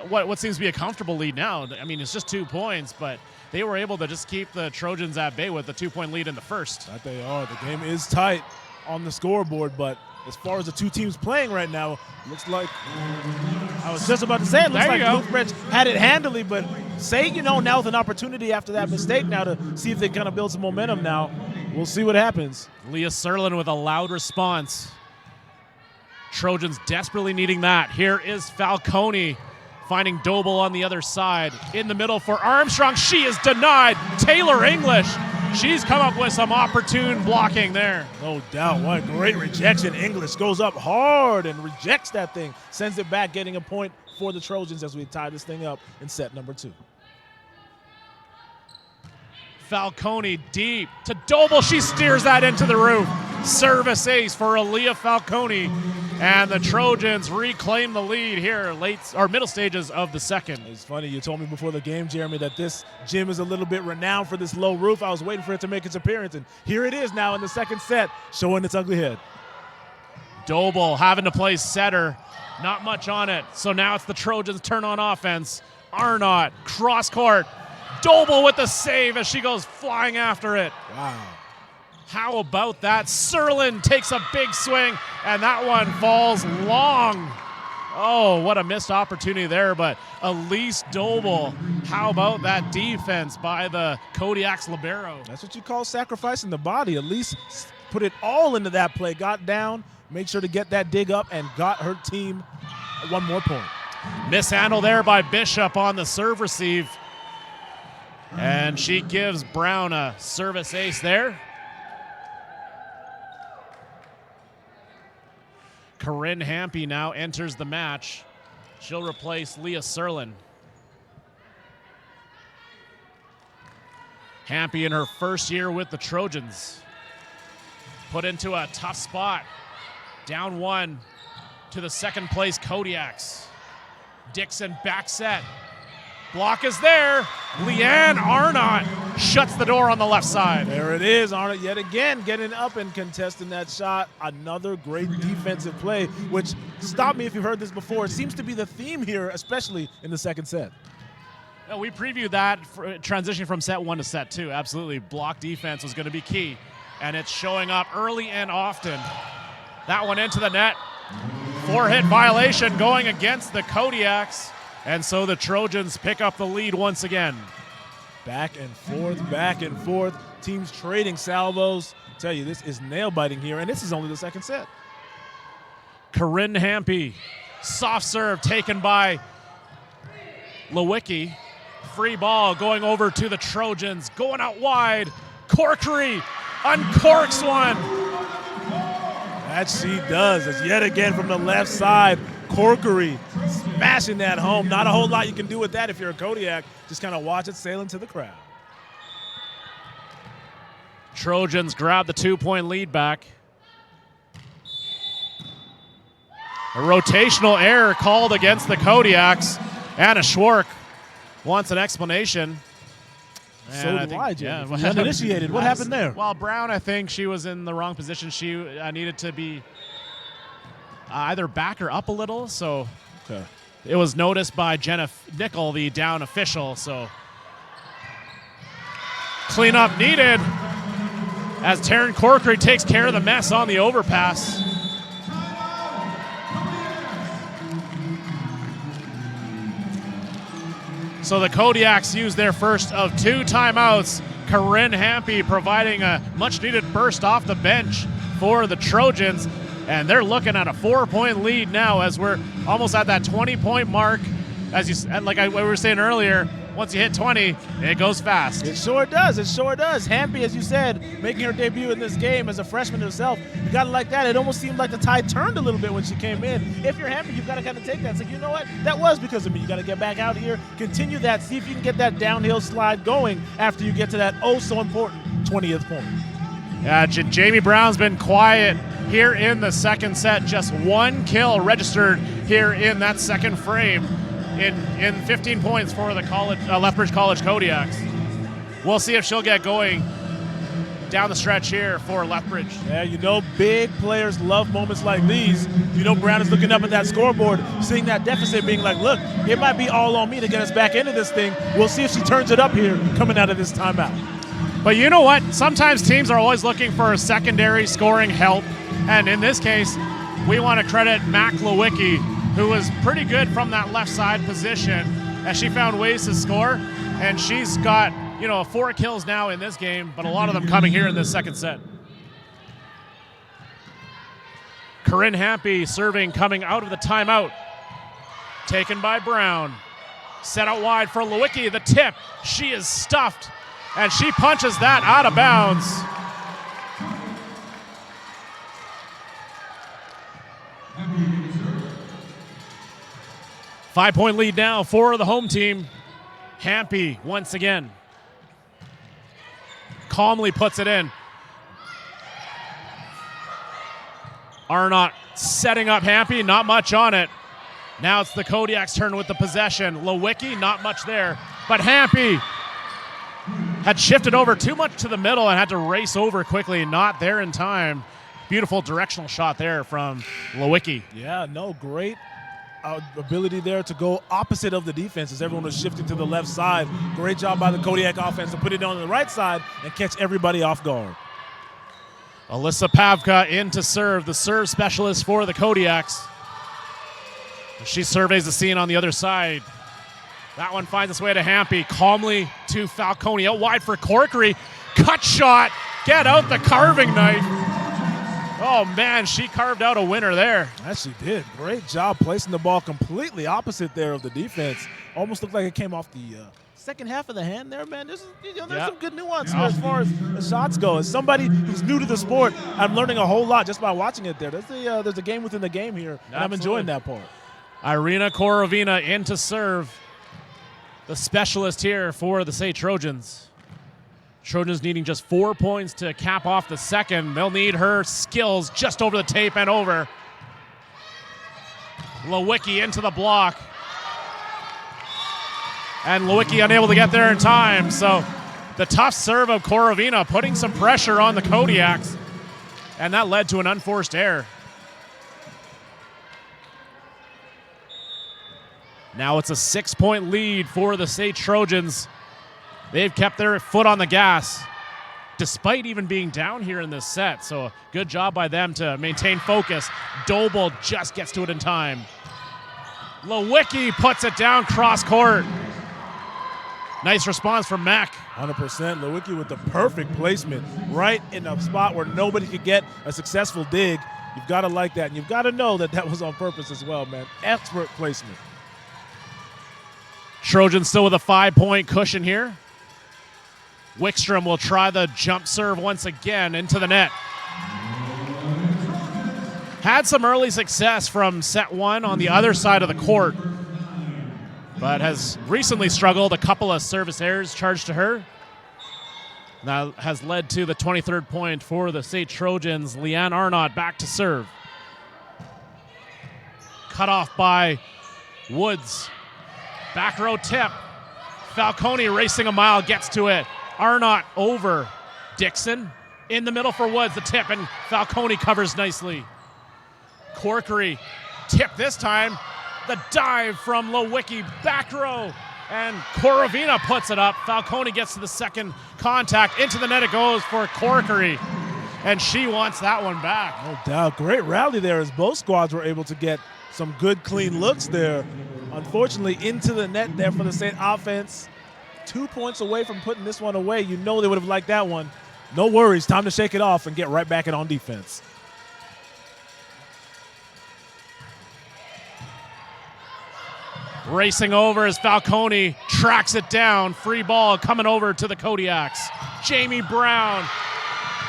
what seems to be a comfortable lead now. I mean, it's just 2 points, but they were able to just keep the Trojans at bay with the 2-point lead in the first. That they are. The game is tight on the scoreboard, but as far as the two teams playing right now, looks like, I was just about to say, it looks like Lethbridge had it handily, but SAIT, now with an opportunity after that mistake now to see if they kind of build some momentum now. We'll see what happens. Leah Serlin with a loud response. Trojans desperately needing that. Here is Falcone finding Doble on the other side. In the middle for Armstrong. She is denied. Taylor English. She's come up with some opportune blocking there. No doubt. What a great rejection. English goes up hard and rejects that thing. Sends it back, getting a point for the Trojans as we tie this thing up in set number 2. Falcone deep to Doble. She steers that into the roof. Service ace for Aaliyah Falcone. And the Trojans reclaim the lead here middle stages of the second. It's funny, you told me before the game, Jeremy, that this gym is a little bit renowned for this low roof. I was waiting for it to make its appearance, and here it is now in the second set, showing its ugly head. Doble having to play setter. Not much on it. So now it's the Trojans' turn on offense. Arnott, cross court. Doble with the save as she goes flying after it. Wow. How about that? Serlin takes a big swing, and that one falls long. Oh, what a missed opportunity there, but Elise Doble, how about that defense by the Kodiaks libero? That's what you call sacrificing the body. Elise put it all into that play, got down, made sure to get that dig up, and got her team one more point. Mishandle there by Bishop on the serve receive. And she gives Brown a service ace there. Corinne Hampy now enters the match. She'll replace Leah Serlin. Hampy in her first year with the Trojans. Put into a tough spot. Down one to the second place Kodiaks. Dixon back set. Block is there. Leanne Arnott shuts the door on the left side. There it is, Arnott yet again getting up and contesting that shot. Another great defensive play, which, stop me if you've heard this before, seems to be the theme here, especially in the second set. Yeah, we previewed that for transition from set 1 to set 2. Absolutely, block defense was going to be key, and it's showing up early and often. That one into the net. 4-hit violation going against the Kodiaks. And so the Trojans pick up the lead once again. Back and forth. Teams trading salvos. I tell you, this is nail-biting here, and this is only the second set. Corinne Hampy, soft serve taken by Lewicki. Free ball going over to the Trojans, going out wide. Corkery uncorks one. That she does, as yet again from the left side, Corkery smashing that home. Not a whole lot you can do with that if you're a Kodiak. Just kind of watch it sail into the crowd. Trojans grab the 2-point lead back. A rotational error called against the Kodiaks. Anna Schwark wants an explanation. So do I, Jim. Yeah. Uninitiated. What happened there? Well, Brown, I think she was in the wrong position. She needed to be either back or up a little, so okay. It was noticed by Jenna Nickel, the down official, so cleanup needed as Taryn Corkery takes care of the mess on the overpass. So the Kodiaks use their first of 2 timeouts. Corinne Hampy providing a much-needed burst off the bench for the Trojans. And they're looking at a 4-point lead now as we're almost at that 20-point mark. Like we were saying earlier, once you hit 20, it goes fast. It sure does. Hampy, as you said, making her debut in this game as a freshman herself. You got it like that. It almost seemed like the tide turned a little bit when she came in. If you're Hampy, you've got to kind of take that. It's like, you know what? That was because of me. You got to get back out here, continue that, see if you can get that downhill slide going after you get to that oh-so-important 20th point. Yeah, Jamie Brown's been quiet here in the second set. Just 1 kill registered here in that second frame in 15 points for the Lethbridge College Kodiaks. We'll see if she'll get going down the stretch here for Lethbridge. Yeah, you know big players love moments like these. You know Brown is looking up at that scoreboard, seeing that deficit, being like, look, it might be all on me to get us back into this thing. We'll see if she turns it up here coming out of this timeout. But you know what? Sometimes teams are always looking for secondary scoring help. And in this case, we want to credit Mac Lewicki, who was pretty good from that left side position as she found ways to score. And she's got, 4 kills now in this game, but a lot of them coming here in this second set. Corinne Hampy serving coming out of the timeout. Taken by Brown. Set out wide for Lewicki. The tip. She is stuffed. And she punches that out of bounds. Five-point lead now for the home team. Hampy once again. Calmly puts it in. Arnott setting up Hampy, not much on it. Now it's the Kodiaks' turn with the possession. Lewicki, not much there. But Hampy had shifted over too much to the middle and had to race over quickly, not there in time. Beautiful directional shot there from Lewicki. Yeah, no, great ability there to go opposite of the defense as everyone was shifting to the left side. Great job by the Kodiak offense to put it on the right side and catch everybody off guard. Alyssa Pavka in to serve, the serve specialist for the Kodiaks. She surveys the scene on the other side. That one finds its way to Hampy, calmly to Falcone, out wide for Corkery. Cut shot, get out the carving knife. Oh man, she carved out a winner there. That she did. Great job placing the ball completely opposite there of the defense. Almost looked like it came off the second half of the hand there, man. There's some good nuance here as far as the shots go. As somebody who's new to the sport, I'm learning a whole lot just by watching it there. There's a game within the game here, and I'm enjoying that part. Irina Korovina in to serve, the specialist here for the SAIT Trojans. Trojans needing just 4 points to cap off the second. They'll need her skills just over the tape and over. Lewicki into the block. And Lewicki unable to get there in time. So the tough serve of Korovina putting some pressure on the Kodiaks. And that led to an unforced error. Now it's a 6-point lead for the SAIT Trojans. They've kept their foot on the gas despite even being down here in this set. So a good job by them to maintain focus. Doble just gets to it in time. Lewicki puts it down cross court. Nice response from Mack. 100%. Lewicki with the perfect placement right in a spot where nobody could get a successful dig. You've got to like that, and you've got to know that that was on purpose as well, man. Expert placement. Trojans still with a 5-point cushion here. Wickstrom will try the jump serve once again into the net. Had some early success from set one on the other side of the court, but has recently struggled. A couple of service errors charged to her. That has led to the 23rd point for the SAIT Trojans. Leanne Arnott back to serve. Cut off by Woods. Back row tip. Falcone racing a mile, gets to it. Arnott over Dixon. In the middle for Woods, the tip, and Falcone covers nicely. Corkery, tip this time. The dive from Lewicki, back row, and Korovina puts it up. Falcone gets to the second contact. Into the net it goes for Corkery, and she wants that one back. No doubt. Great rally there as both squads were able to get some good, clean looks there. Unfortunately, into the net there for the SAIT offense. 2 points away from putting this one away. You know they would have liked that one. No worries. Time to shake it off and get right back in on defense. Racing over as Falcone tracks it down. Free ball coming over to the Kodiaks. Jamie Brown.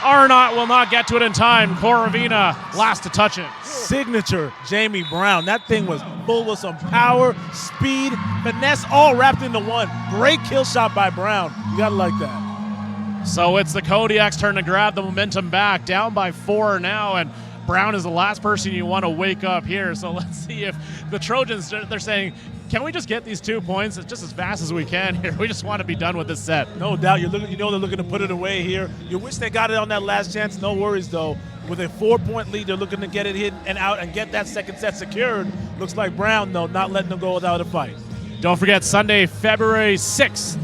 Arnott will not get to it in time. Korovina last to touch it. Signature Jamie Brown. That thing was full of some power, speed, finesse, all wrapped into one. Great kill shot by Brown. You gotta like that. So it's the Kodiaks' turn to grab the momentum back. Down by 4 now, and Brown is the last person you want to wake up here. So let's see if the Trojans, they're saying, can we just get these 2 points just as fast as we can here? We just want to be done with this set. No doubt. You know they're looking to put it away here. You wish they got it on that last chance. No worries, though. With a 4-point lead, they're looking to get it hit and out and get that second set secured. Looks like Brown, though, not letting them go without a fight. Don't forget, Sunday, February 6th.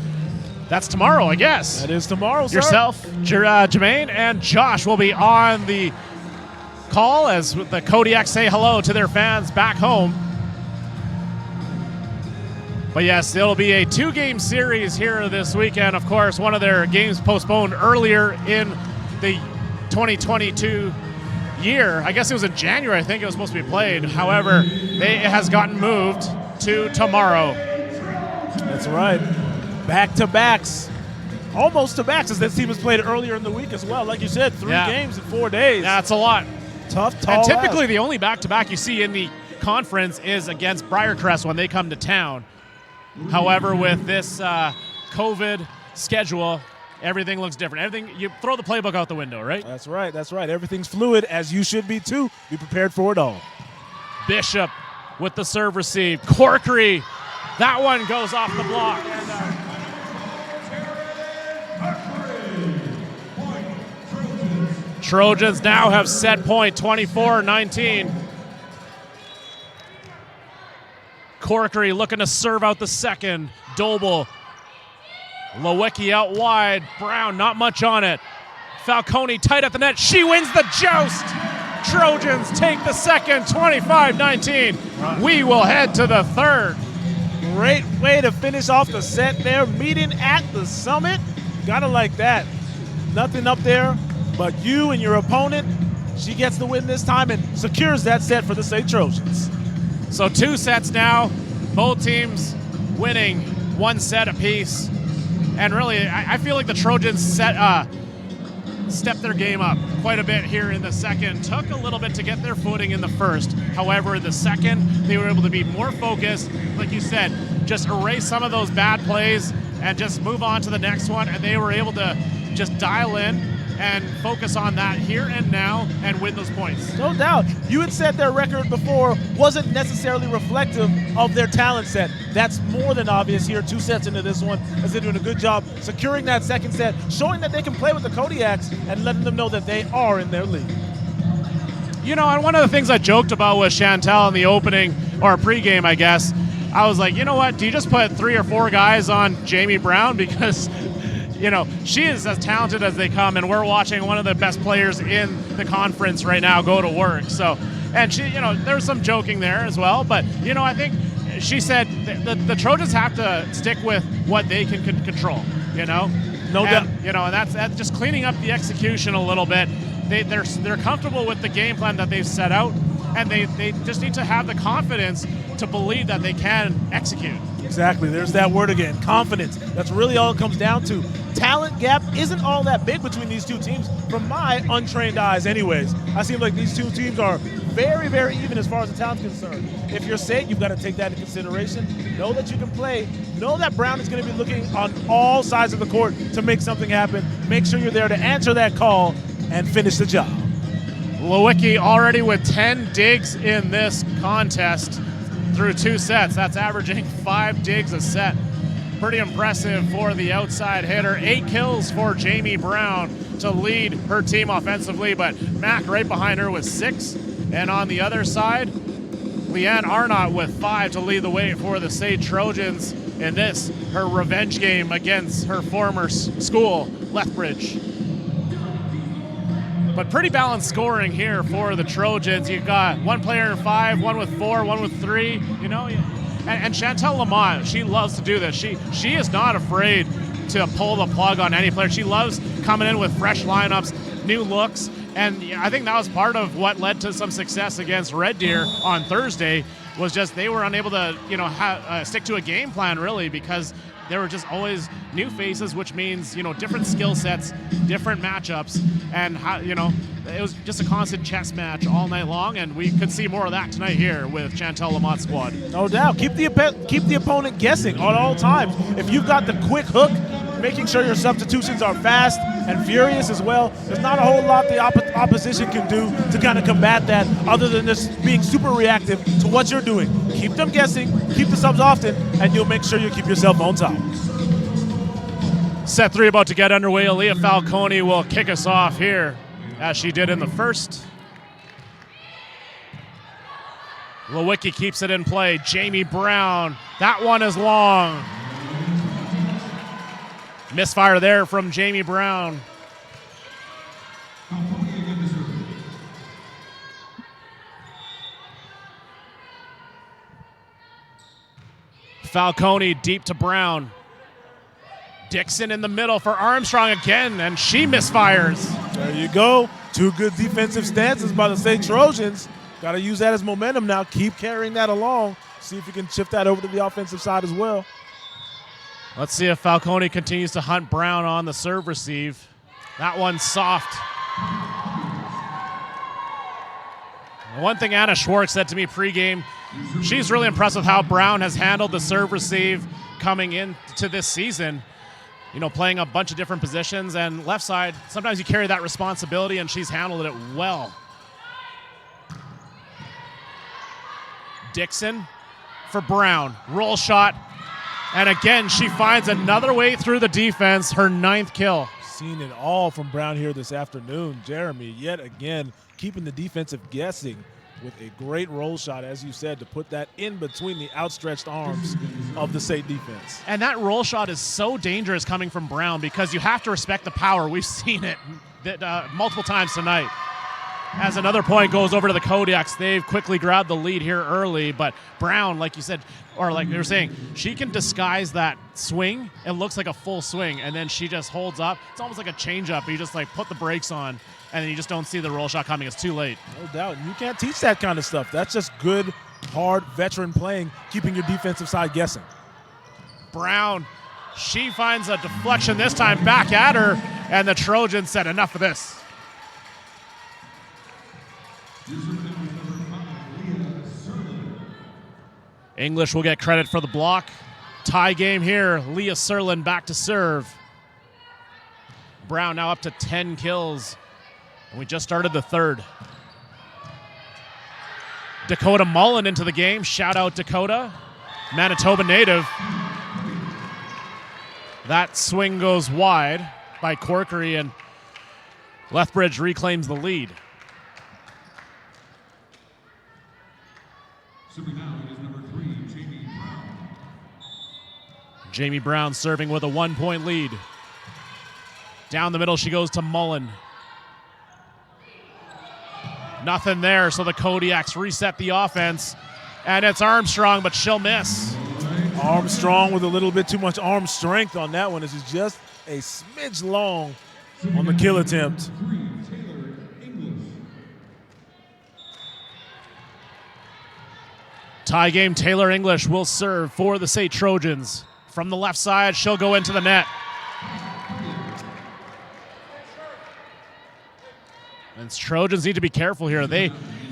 That's tomorrow, I guess. That is tomorrow, sir. Yourself, Jermaine, and Josh will be on the call as the Kodiaks say hello to their fans back home. But yes, it'll be a 2-game series here this weekend. Of course, one of their games postponed earlier in the 2022 year. I guess it was in January, I think it was supposed to be played. However, it has gotten moved to tomorrow. That's right. Back-to-backs. Almost to backs, as that team has played earlier in the week as well. Like you said, 3 games in 4 days. Yeah, that's a lot. Tough, tall And typically ass. the only back-to-back you see in the conference is against Briarcrest when they come to town. However, with this COVID schedule, everything looks different. You throw the playbook out the window, right? That's right. That's right. Everything's fluid, as you should be too. Be prepared for it all. Bishop with the serve receive. Corkery, that one goes off the block. And, Trojans now have set point 24-19. Corkery looking to serve out the second. Doble. Lewicki out wide. Brown, not much on it. Falcone tight at the net. She wins the joust. Trojans take the second, 25-19. We will head to the third. Great way to finish off the set there. Meeting at the summit. Gotta like that. Nothing up there but you and your opponent. She gets the win this time and secures that set for the SAIT Trojans. So 2 sets now. Both teams winning 1 set apiece. And really, I feel like the Trojans stepped their game up quite a bit here in the second. Took a little bit to get their footing in the first. However, in the second, they were able to be more focused. Like you said, just erase some of those bad plays and just move on to the next one. And they were able to just dial in and focus on that here and now and win those points. No doubt. You had said their record before wasn't necessarily reflective of their talent set. That's more than obvious here 2 sets into this one, as they're doing a good job securing that second set, showing that they can play with the Kodiaks and letting them know that they are in their league. You know, and one of the things I joked about with Chantel in the opening, or pregame, I guess, I was like, you know what, do you just put 3 or 4 guys on Jamie Brown? Because you know, she is as talented as they come, and we're watching one of the best players in the conference right now go to work. So, and she, you know, there's some joking there as well, but, you know, I think she said the Trojans have to stick with what they can control, you know? No doubt. You know, and that's just cleaning up the execution a little bit. They're comfortable with the game plan that they've set out, and they just need to have the confidence to believe that they can execute. Exactly. There's that word again, confidence. That's really all it comes down to. Talent gap isn't all that big between these 2 teams from my untrained eyes anyways. I seem like these 2 teams are very, very even as far as the talent's concerned. If you're SAIT, you've got to take that into consideration. Know that you can play. Know that Brown is going to be looking on all sides of the court to make something happen. Make sure you're there to answer that call and finish the job. Lewicki already with 10 digs in this contest through 2 sets. That's averaging 5 digs a set. Pretty impressive for the outside hitter. 8 kills for Jamie Brown to lead her team offensively, but Mac right behind her with 6. And on the other side, Leanne Arnott with 5 to lead the way for the SAIT Trojans in this, her revenge game against her former school, Lethbridge. But pretty balanced scoring here for the Trojans. You've got 1 player in 5, 1 with 4, 1 with 3, you know. And Chantel Lamont, she loves to do this. She is not afraid to pull the plug on any player. She loves coming in with fresh lineups, new looks, and I think that was part of what led to some success against Red Deer on Thursday, was just they were unable to, you know, stick to a game plan really, because there were just always new faces, which means, you know, different skill sets, different matchups, and how, you know, it was just a constant chess match all night long, and we could see more of that tonight here with Chantel Lamont's squad. No doubt. Keep the opponent guessing at all times. If you've got the quick hook, making sure your substitutions are fast and furious as well, there's not a whole lot the opposition can do to kind of combat that other than just being super reactive to what you're doing. Keep them guessing, keep the subs often, and you'll make sure you keep yourself on top. Set 3 about to get underway. Aaliyah Falcone will kick us off here, as she did in the first. Lewicki keeps it in play. Jamie Brown, that one is long. Misfire there from Jamie Brown. Falcone deep to Brown. Dixon in the middle for Armstrong again, and she misfires. There you go. 2 good defensive stances by the SAIT Trojans. Got to use that as momentum now. Keep carrying that along. See if you can shift that over to the offensive side as well. Let's see if Falcone continues to hunt Brown on the serve receive. That one's soft. One thing Anna Schwartz said to me pregame, she's really impressed with how Brown has handled the serve receive coming into this season. You know, playing a bunch of different positions, and left side, sometimes you carry that responsibility, and she's handled it well. Dixon for Brown, roll shot, and again, she finds another way through the defense, her 9th kill. seen it all from Brown here this afternoon. Jeremy, yet again, keeping the defensive guessing with a great roll shot, as you said, to put that in between the outstretched arms of the SAIT defense. And that roll shot is so dangerous coming from Brown because you have to respect the power. We've seen it multiple times tonight. As another point goes over to the Kodiaks, they've quickly grabbed the lead here early, but Brown, like you said, or like you were saying, she can disguise that swing. It looks like a full swing, and then she just holds up. It's almost like a changeup. You just like put the brakes on, and then you just don't see the roll shot coming. It's too late. No doubt. You can't teach that kind of stuff. That's just good, hard, veteran playing, keeping your defensive side guessing. Brown, she finds a deflection this time back at her, and the Trojans said enough of this. English will get credit for the block. Tie game here. Leah Serlin back to serve. Brown now up to 10 kills. And we just started the third. Dakota Mullen into the game. Shout out Dakota. Manitoba native. That swing goes wide by Corkery, and Lethbridge reclaims the lead. Serving now is number 3, Jamie Brown. Jamie Brown serving with a 1-point lead. Down the middle she goes to Mullen. Nothing there, so the Kodiaks reset the offense. And it's Armstrong, but she'll miss. Armstrong with a little bit too much arm strength on that one. This is just a smidge long on the kill attempt. Tie game, Taylor English will serve for the SAIT Trojans. From the left side, she'll go into the net. And Trojans need to be careful here. They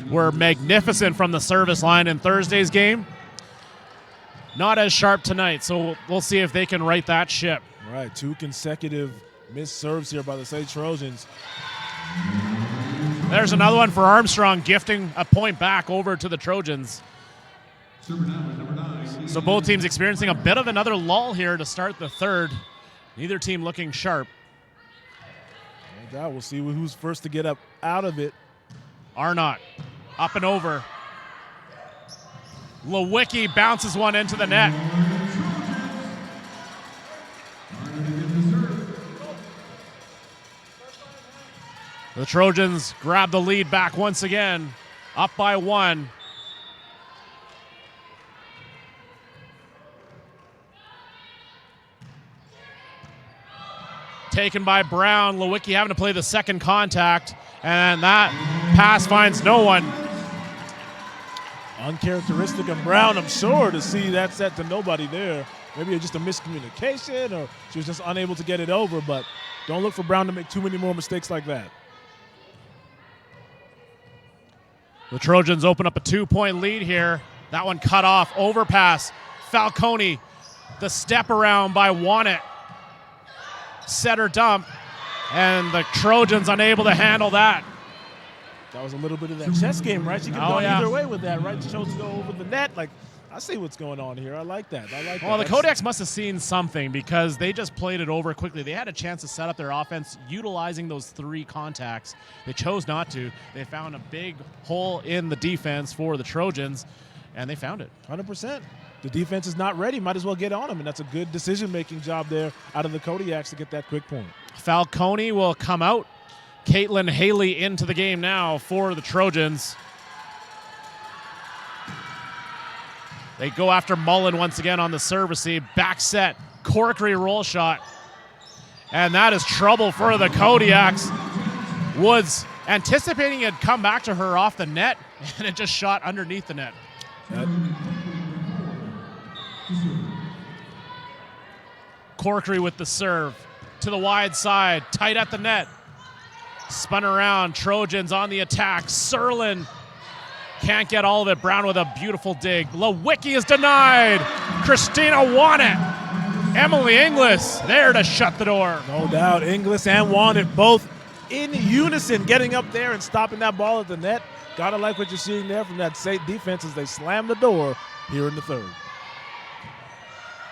were magnificent from the service line in Thursday's game. Not as sharp tonight, so we'll see if they can right that ship. Right, 2 consecutive missed serves here by the SAIT Trojans. There's another one for Armstrong, gifting a point back over to the Trojans. So both teams experiencing a bit of another lull here to start the third. Neither team looking sharp. No doubt. We'll see who's first to get up out of it. Arnott up and over. Lewicki bounces one into the net. The Trojans grab the lead back once again, up by 1. Taken by Brown. Lewicki having to play the second contact, and that pass finds no one. Uncharacteristic of Brown, I'm sure, to see that set to nobody there. Maybe it's just a miscommunication, or she was just unable to get it over, but don't look for Brown to make too many more mistakes like that. The Trojans open up a 2-point lead here. That one cut off, overpass. Falcone, the step around by Wannett. Setter dump, and the Trojans unable to handle that. That was a little bit of that chess game, right? She could go either way with that, right? She chose to go over the net. Like, I see what's going on here. I like that. Well, the Kodiaks must have seen something because they just played it over quickly. They had a chance to set up their offense utilizing those 3 contacts. They chose not to. They found a big hole in the defense for the Trojans, and they found it. 100%. The defense is not ready. Might as well get on them, and that's a good decision-making job there out of the Kodiaks to get that quick point. Falcone will come out. Caitlin Haley into the game now for the Trojans. They go after Mullen once again on the serve receive. Back set, Corkery roll shot. And that is trouble for the Kodiaks. Woods anticipating it'd come back to her off the net, and it just shot underneath the net. Corkery with the serve to the wide side, tight at the net. Spun around, Trojans on the attack. Serlin can't get all of it. Brown with a beautiful dig. Lewicki is denied. Christina Wannett. Emily Inglis there to shut the door. No doubt, Inglis and Wannett both in unison getting up there and stopping that ball at the net. Gotta like what you're seeing there from that SAIT defense as they slam the door here in the third.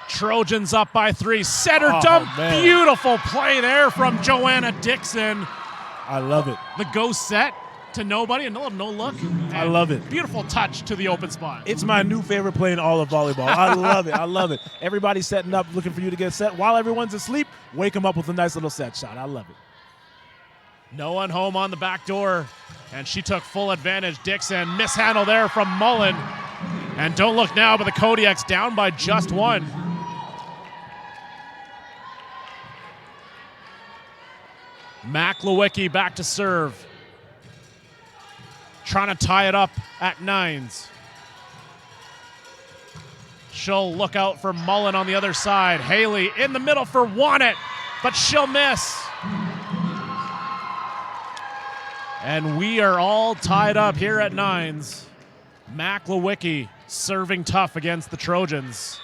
Trojans up by 3. Setter Oh, dump. man. Beautiful play there from Joanna Dixon. I love it. The ghost set to nobody, and no look. I love it. Beautiful touch to the open spot. It's my new favorite play in all of volleyball. I love it. I love it. Everybody's setting up, looking for you to get set. While everyone's asleep, wake them up with a nice little set shot. I love it. No one home on the back door, and she took full advantage. Dixon, mishandle there from Mullen. And don't look now, but the Kodiaks down by just 1. Mac Lewicki back to serve. Trying to tie it up at 9s. She'll look out for Mullen on the other side. Haley in the middle for Wannett, but she'll miss. And we are all tied up here at 9s. Mac Lewicki serving tough against the Trojans.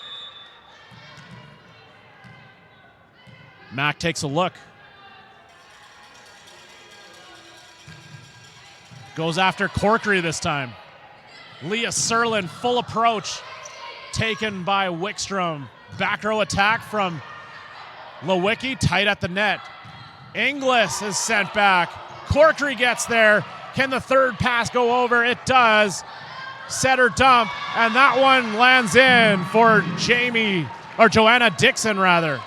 Mac takes a look. Goes after Corkery this time. Leah Serlin, full approach. Taken by Wickstrom. Back row attack from Lewicki, tight at the net. Inglis is sent back. Corkery gets there. Can the third pass go over? It does. Setter dump, and that one lands in for Joanna Dixon, rather.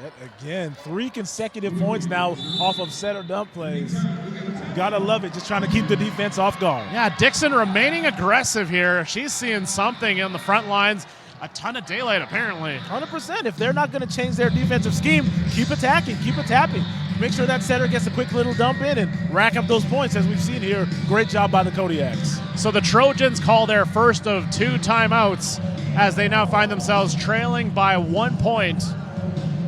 Yet again, 3 consecutive points now off of setter dump plays. Gotta love it, just trying to keep the defense off guard. Yeah, Dixon remaining aggressive here. She's seeing something in the front lines. A ton of daylight, apparently. 100%. If they're not going to change their defensive scheme, keep attacking, keep tapping. Make sure that setter gets a quick little dump in and rack up those points, as we've seen here. Great job by the Kodiaks. So the Trojans call their first of 2 timeouts as they now find themselves trailing by 1 point.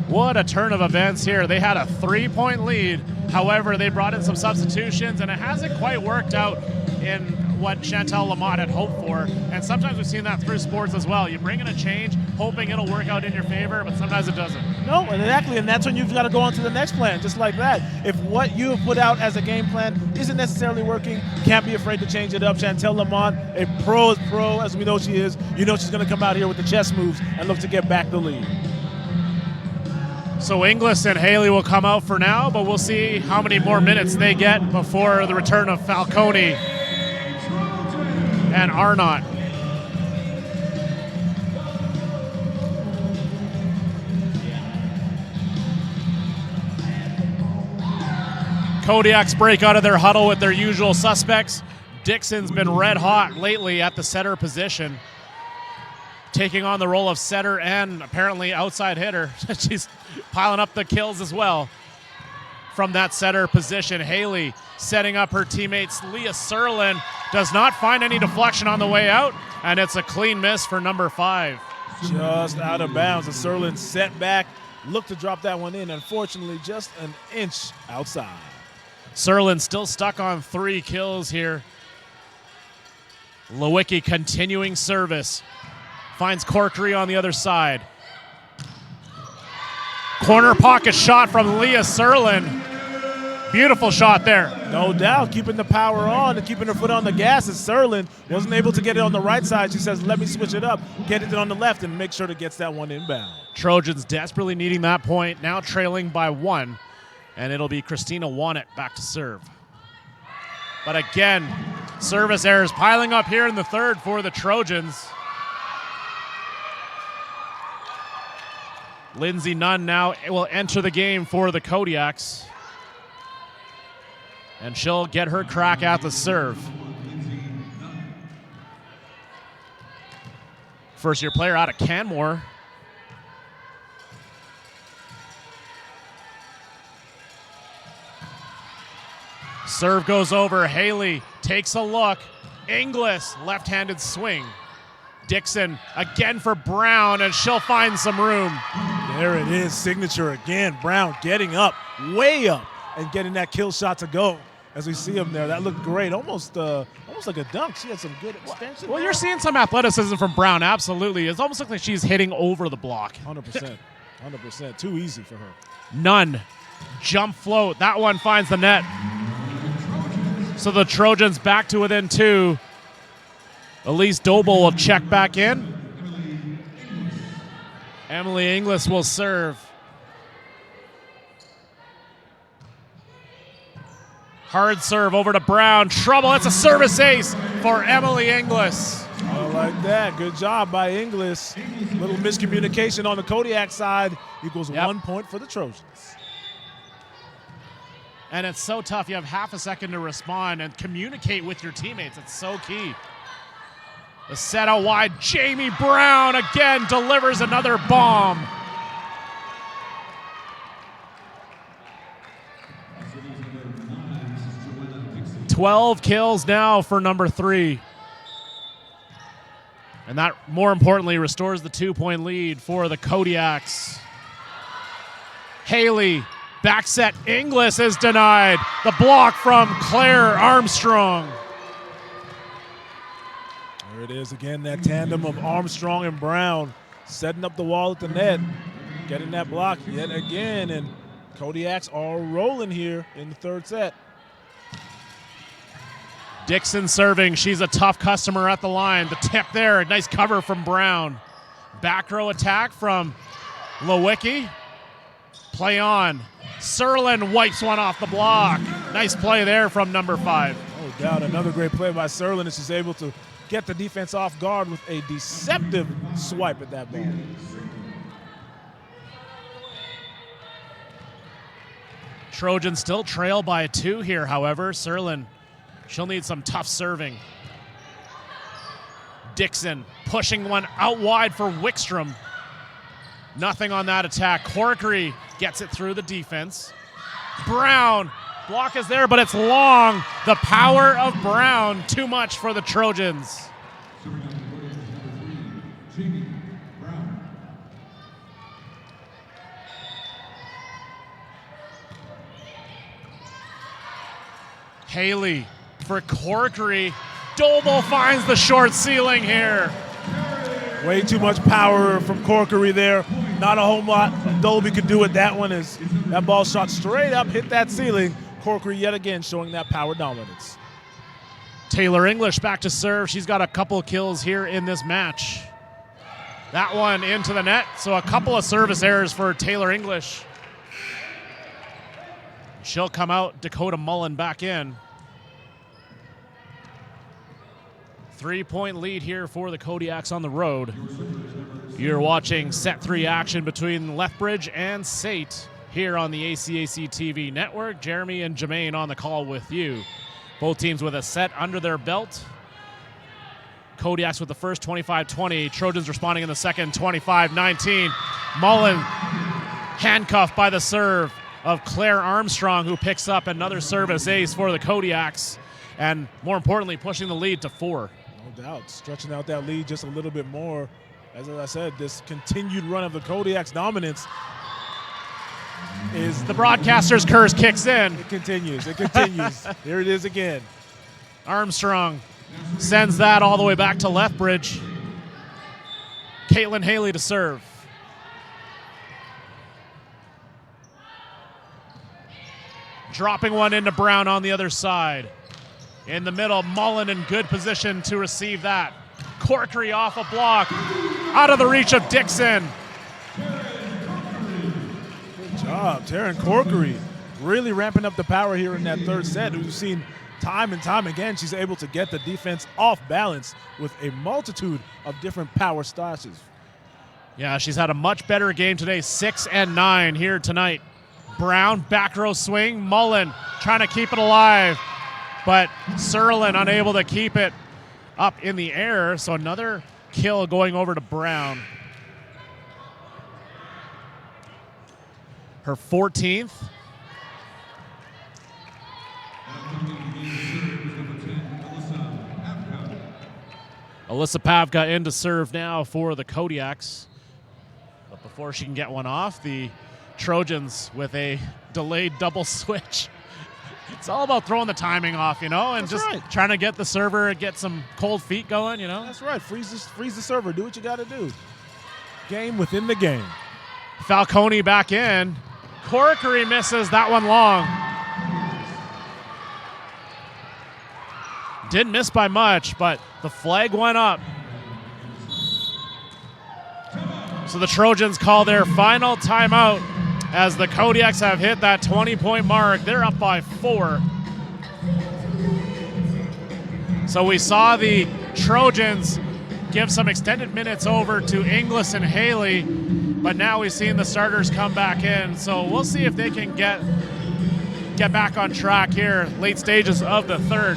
What a turn of events here. They had a 3-point lead. However, they brought in some substitutions, and it hasn't quite worked out in what Chantel Lamont had hoped for. And sometimes we've seen that through sports as well. You bring in a change, hoping it'll work out in your favor, but sometimes it doesn't. No, exactly, and that's when you've got to go on to the next plan, just like that. If what you have put out as a game plan isn't necessarily working, can't be afraid to change it up. Chantel Lamont, a pro is pro, as we know she is. You know she's going to come out here with the chess moves and look to get back the lead. So Inglis and Haley will come out for now, but we'll see how many more minutes they get before the return of Falcone and Arnott. Kodiaks break out of their huddle with their usual suspects. Dixon's been red hot lately at the setter position, taking on the role of setter and apparently outside hitter. She's piling up the kills as well from that setter position. Haley setting up her teammates. Leah Serlin does not find any deflection on the way out, and it's a clean miss for number 5. Just out of bounds. And Serlin set back, looked to drop that one in. Unfortunately, just an inch outside. Serlin still stuck on 3 kills here. Lewicki continuing service. Finds Corkery on the other side. Corner pocket shot from Leah Serlin. Beautiful shot there. No doubt, keeping the power on and keeping her foot on the gas. As Serlin wasn't able to get it on the right side, she says, let me switch it up, get it on the left, and make sure to get that one inbound. Trojans desperately needing that point, now trailing by 1, and it'll be Christina Wannett back to serve. But again, service errors piling up here in the third for the Trojans. Lindsay Nunn now will enter the game for the Kodiaks. And she'll get her crack at the serve. First-year player out of Canmore. Serve goes over. Haley takes a look. Inglis, left-handed swing. Dixon again for Brown, and she'll find some room. There it is, signature again. Brown getting up, way up, and getting that kill shot to go. As we see him there, that looked great, almost like a dunk. She had some good extension. Well, you're seeing some athleticism from Brown, absolutely. It almost looks like she's hitting over the block. 100%, 100%, too easy for her. Nunn, jump float, that one finds the net. So the Trojans back to within 2. Elise Doble will check back in. Emily Inglis will serve. Hard serve over to Brown. Trouble. It's a service ace for Emily Inglis. I like that. Good job by Inglis. Little miscommunication on the Kodiak side equals 1 point for the Trojans. And it's so tough. You have half a second to respond and communicate with your teammates. It's so key. The set out wide. Jamie Brown again delivers another bomb. 12 kills now for number 3. And that, more importantly, restores the 2-point lead for the Kodiaks. Haley, back set. Inglis is denied. The block from Claire Armstrong. There it is again, that tandem of Armstrong and Brown setting up the wall at the net, getting that block yet again, and Kodiaks are rolling here in the third set. Dixon serving. She's a tough customer at the line. The tip there, a nice cover from Brown. Back row attack from Lewicki. Play on. Serlin wipes one off the block. Nice play there from number 5. No doubt, another great play by Serlin, and she's able to get the defense off guard with a deceptive swipe at that ball. Trojans still trail by 2 here, however. Serlin, she'll need some tough serving. Dixon pushing one out wide for Wickstrom. Nothing on that attack. Corkery gets it through the defense. Brown, block is there, but it's long. The power of Brown, too much for the Trojans. Haley for Corkery. Doble finds the short ceiling here. Way too much power from Corkery there. Not a whole lot Dolby could do with that one as that ball shot straight up, hit that ceiling. Corkery yet again showing that power dominance. Taylor English back to serve. She's got a couple kills here in this match. That one into the net, so a couple of service errors for Taylor English. She'll come out, Dakota Mullen back in. 3-point lead here for the Kodiaks on the road. You're watching set 3 action between Lethbridge and SAIT here on the ACAC TV network. Jeremy and Jermaine on the call with you. Both teams with a set under their belt. Kodiaks with the first 25-20. Trojans responding in the second 25-19. Mullen handcuffed by the serve of Claire Armstrong, who picks up another service ace for the Kodiaks, and more importantly, pushing the lead to 4. No doubt, stretching out that lead just a little bit more. As I said, this continued run of the Kodiaks' dominance is... The broadcaster's curse kicks in. It continues, it continues. Here it is again. Armstrong sends that all the way back to Lethbridge. Caitlin Haley to serve. Dropping one into Brown on the other side. In the middle, Mullen in good position to receive that. Corkery off a block, out of the reach of Dixon. Good job, Taryn Corkery. Really ramping up the power here in that third set. We've seen time and time again, she's able to get the defense off balance with a multitude of different power stashes. Yeah, she's had a much better game today, 6 and 9 here tonight. Brown, back row swing. Mullen trying to keep it alive, but Serlin unable to keep it up in the air, so another kill going over to Brown. Her 14th. Alyssa Pavka in to serve now for the Kodiaks. But before she can get one off, the Trojans with a delayed double switch. It's all about throwing the timing off, you know, and That's just right. trying to get the server, get some cold feet going, you know. That's right, freeze the server, do what you gotta do. Game within the game. Falcone back in. Corkery misses that one long. Didn't miss by much, but the flag went up. So the Trojans call their final timeout as the Kodiaks have hit that 20-point mark. They're up by 4. So we saw the Trojans give some extended minutes over to Inglis and Haley, but now we've seen the starters come back in. So we'll see if they can get back on track here, late stages of the third.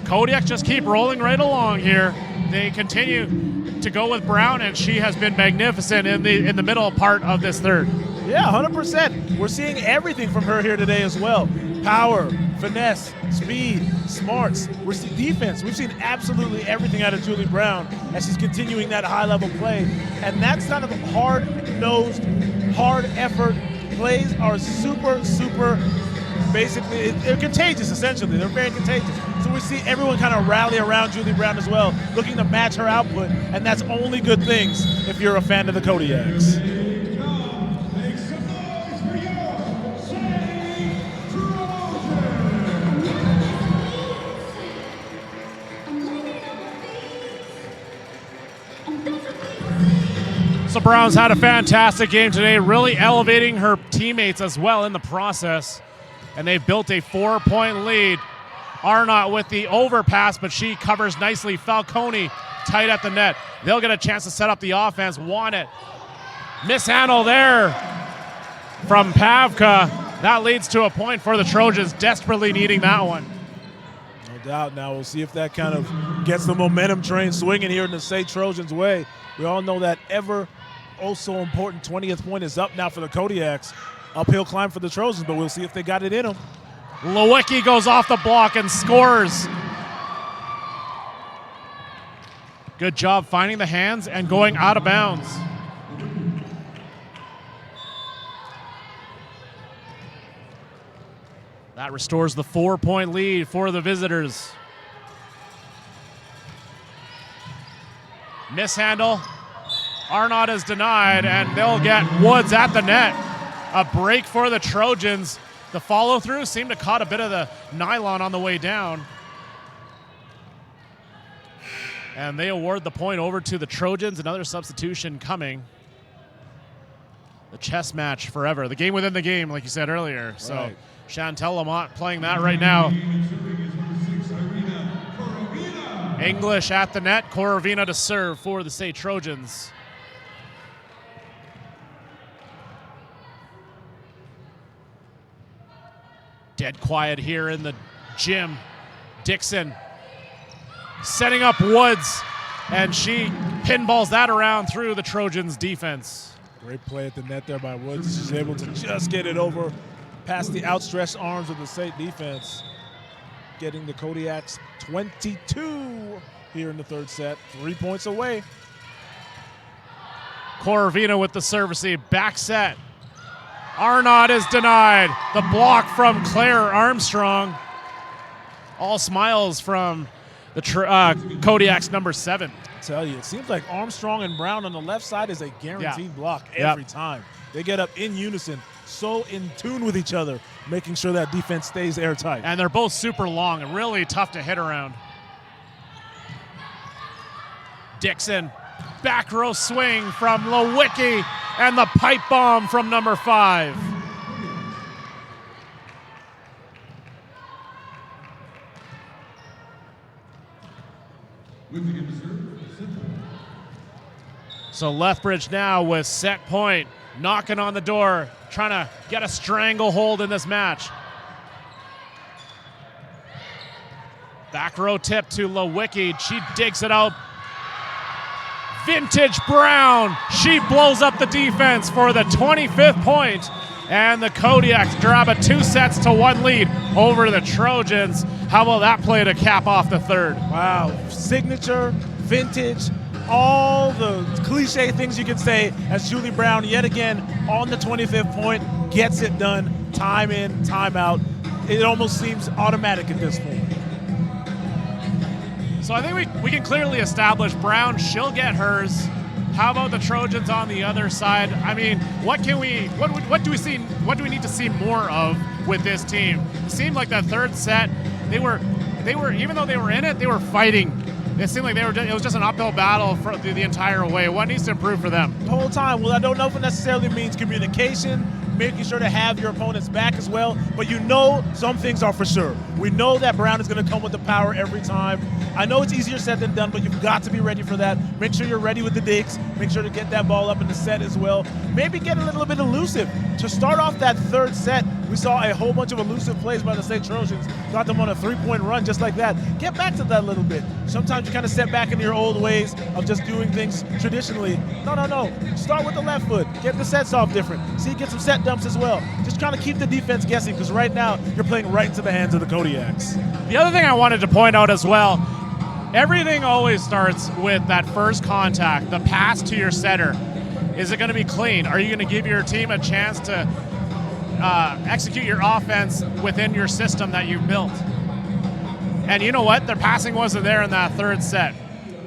Kodiaks just keep rolling right along here. They continue to go with Brown, and she has been magnificent in the middle part of this third. Yeah, 100%. We're seeing everything from her here today as well. Power, finesse, speed, smarts. We're seeing defense. We've seen absolutely everything out of Julie Brown as she's continuing that high-level play. And that's kind of hard-nosed, hard effort. Plays are super, basically, they're contagious, essentially. They're very contagious. So we see everyone kind of rally around Julie Brown as well, looking to match her output, and that's only good things if you're a fan of the Kodiaks. So Brown's had a fantastic game today, really elevating her teammates as well in the process. And they've built a 4-point lead. Arnott with the overpass, but she covers nicely. Falcone tight at the net. They'll get a chance to set up the offense. Want it. Mishandle there from Pavka. That leads to a point for the Trojans, desperately needing that one. No doubt. Now we'll see if that kind of gets the momentum train swinging here in the SAIT Trojans' way. We all know that ever so important 20th point is up now for the Kodiaks. Uphill climb for the Trojans, but we'll see if they got it in them. Lewicki goes off the block and scores. Good job finding the hands and going out of bounds. That restores the 4-point lead for the visitors. Mishandle. Arnott is denied, and they'll get Woods at the net. A break for the Trojans. The follow-through seemed to caught a bit of the nylon on the way down. And they award the point over to the Trojans. Another substitution coming. The chess match forever. The game within the game, like you said earlier. So right. Chantel Lamont playing that right now. English at the net. Korovina to serve for the SAIT Trojans. Dead quiet here in the gym. Dixon setting up Woods, and she pinballs that around through the Trojans' defense. Great play at the net there by Woods. She's able to just get it over past the outstretched arms of the SAIT defense, getting the Kodiaks 22 here in the third set, 3 points away. Korovina with the service, back set. Arnott is denied. The block from Claire Armstrong. All smiles from the Kodiaks number 7. I tell you, it seems like Armstrong and Brown on the left side is a guaranteed block every time. They get up in unison, so in tune with each other, making sure that defense stays airtight. And they're both super long and really tough to hit around. Dixon, back row swing from Lewicki, and the pipe bomb from number 5. So Lethbridge now with set point, knocking on the door, trying to get a stranglehold in this match. Back row tip to Lewicki. She digs it out. Vintage Brown. She blows up the defense for the 25th point. And the Kodiaks grab a 2-1 lead over the Trojans. How about that play to cap off the third? Wow. Signature, vintage, all the cliche things you can say as Julie Brown yet again on the 25th point gets it done. Time in, time out. It almost seems automatic at this point. So I think we can clearly establish Brown, she'll get hers. How about the Trojans on the other side? I mean, what do we need to see more of with this team? It seemed like that third set, they were even though they were in it, they were fighting it seemed like it was just an uphill battle for the entire way. What needs to improve for them? The whole time. Well, I don't know if it necessarily means communication, making sure to have your opponent's back as well, but you know some things are for sure. We know that Brown is going to come with the power every time. I know it's easier said than done, but you've got to be ready for that. Make sure you're ready with the digs. Make sure to get that ball up in the set as well. Maybe get a little bit elusive. To start off that third set, we saw a whole bunch of elusive plays by the SAIT Trojans. Got them on a three-point run just like that. Get back to that a little bit. Sometimes you kind of step back into your old ways of just doing things traditionally. No. Start with the left foot. Get the sets off different. See, get some set dumps as well. Just trying to keep the defense guessing, because right now you're playing right into the hands of the Kodiaks. The other thing I wanted to point out as well, everything always starts with that first contact, the pass to your setter. Is it going to be clean? Are you going to give your team a chance to execute your offense within your system that you've built? And you know what? Their passing wasn't there in that third set.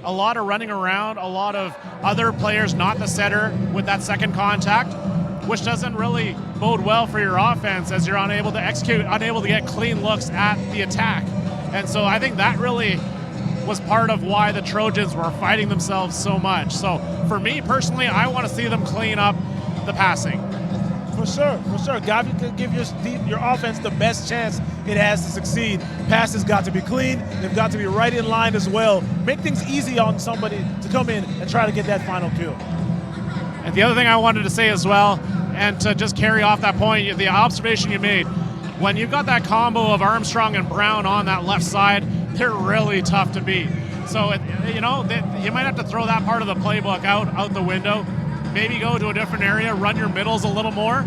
A lot of running around, a lot of other players, not the setter, with that second contact, which doesn't really bode well for your offense as you're unable to execute, unable to get clean looks at the attack. And so I think that really was part of why the Trojans were fighting themselves so much. So for me personally, I want to see them clean up the passing. For sure. Got to give your offense the best chance it has to succeed. Passes got to be clean. They've got to be right in line as well. Make things easy on somebody to come in and try to get that final kill. And the other thing I wanted to say as well, and to just carry off that point, the observation you made, when you've got that combo of Armstrong and Brown on that left side, they're really tough to beat. So, you might have to throw that part of the playbook out the window. Maybe go to a different area, run your middles a little more.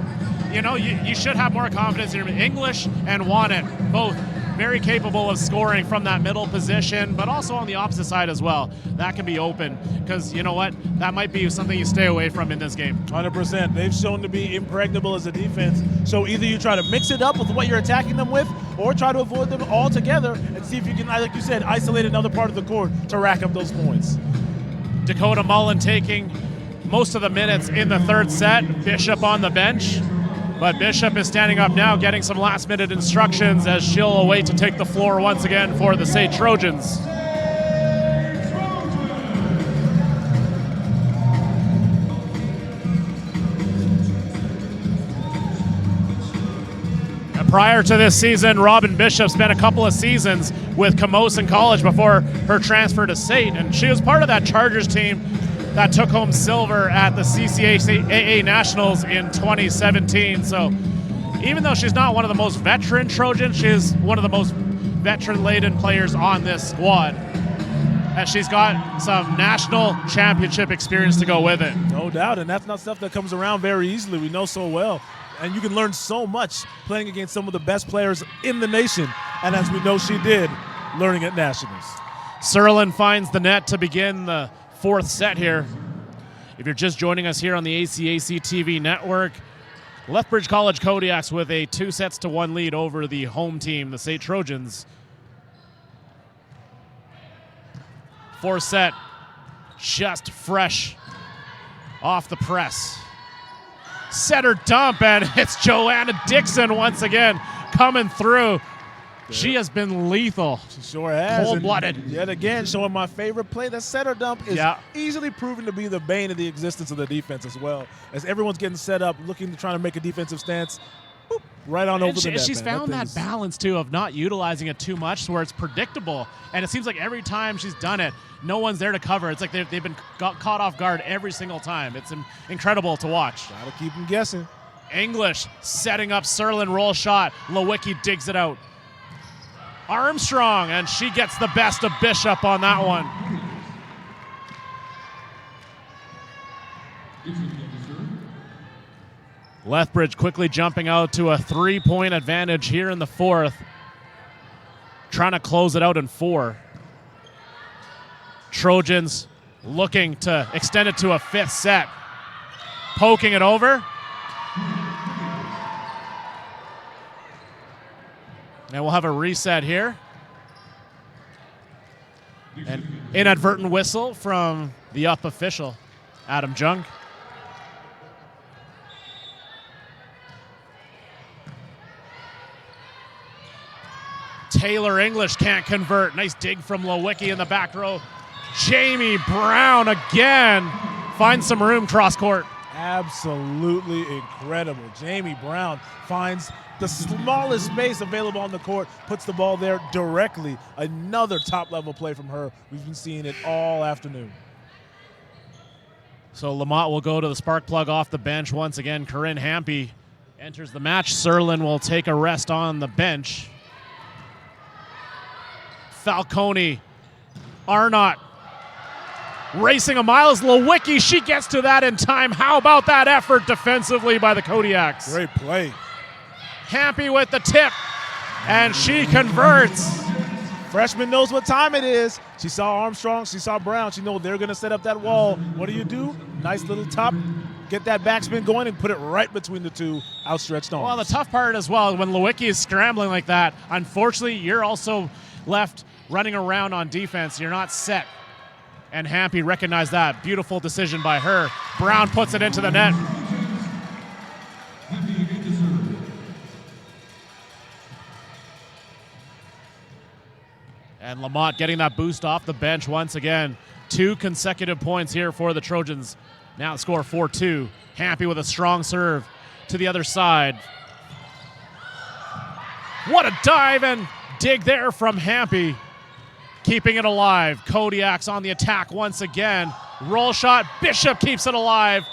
You should have more confidence in your English and Wannet, both very capable of scoring from that middle position, but also on the opposite side as well. That can be open, because you know what? That might be something you stay away from in this game. 100%. They've shown to be impregnable as a defense. So either you try to mix it up with what you're attacking them with, or try to avoid them altogether and see if you can, like you said, isolate another part of the court to rack up those points. Dakota Mullen taking most of the minutes in the third set. Bishop on the bench. But Bishop is standing up now, getting some last-minute instructions as she'll await to take the floor once again for the SAIT Trojans. And prior to this season, Robin Bishop spent a couple of seasons with Camosun College before her transfer to SAIT, and she was part of that Chargers team that took home silver at the CCAA Nationals in 2017. So even though she's not one of the most veteran Trojans, she is one of the most veteran-laden players on this squad. And she's got some national championship experience to go with it. No doubt, and that's not stuff that comes around very easily. We know so well. And you can learn so much playing against some of the best players in the nation. And as we know she did, learning at Nationals. Serlin finds the net to begin the fourth set here. If you're just joining us here on the ACAC TV network, Lethbridge College Kodiaks with a 2-1 lead over the home team, the SAIT Trojans. Fourth set, just fresh off the press. Setter dump, and it's Joanna Dixon once again coming through. She has been lethal. She sure has. Cold-blooded. And yet again, showing my favorite play. That setter dump is easily proven to be the bane of the existence of the defense as well. As everyone's getting set up, looking to try to make a defensive stance, boop, right on over the net. She's found that balance, too, of not utilizing it too much where it's predictable. And it seems like every time she's done it, no one's there to cover. It's like they've been caught off guard every single time. It's incredible to watch. Got to keep them guessing. English setting up Serlin roll shot. Lewicki digs it out. Armstrong, and she gets the best of Bishop on that one. Lethbridge quickly jumping out to a 3-point advantage here in the fourth. Trying to close it out in 4. Trojans looking to extend it to a 5th set. Poking it over. And we'll have a reset here. An inadvertent whistle from the up official, Adam Jung. Taylor English can't convert. Nice dig from Lewicki in the back row. Jamie Brown again finds some room cross court. Absolutely incredible. Jamie Brown finds the smallest space available on the court, puts the ball there directly. Another top-level play from her. We've been seeing it all afternoon. So Lamont will go to the spark plug off the bench once again. Corinne Hampy enters the match. Serlin will take a rest on the bench. Falcone, Arnott, racing a mile is Lewicki. She gets to that in time. How about that effort defensively by the Kodiaks? Great play. Hampy with the tip, and she converts. Freshman knows what time it is. She saw Armstrong, she saw Brown. She knows they're going to set up that wall. What do? Nice little top. Get that backspin going and put it right between the two outstretched arms. Well, the tough part as well, when Lewicki is scrambling like that, unfortunately, you're also left running around on defense. You're not set. And Hampy recognized that. Beautiful decision by her. Brown puts it into the net. And Lamont getting that boost off the bench once again. 2 consecutive points here for the Trojans. Now the score 4-2. Hampy with a strong serve to the other side. What a dive and dig there from Hampy. Keeping it alive. Kodiaks on the attack once again. Roll shot. Bishop keeps it alive.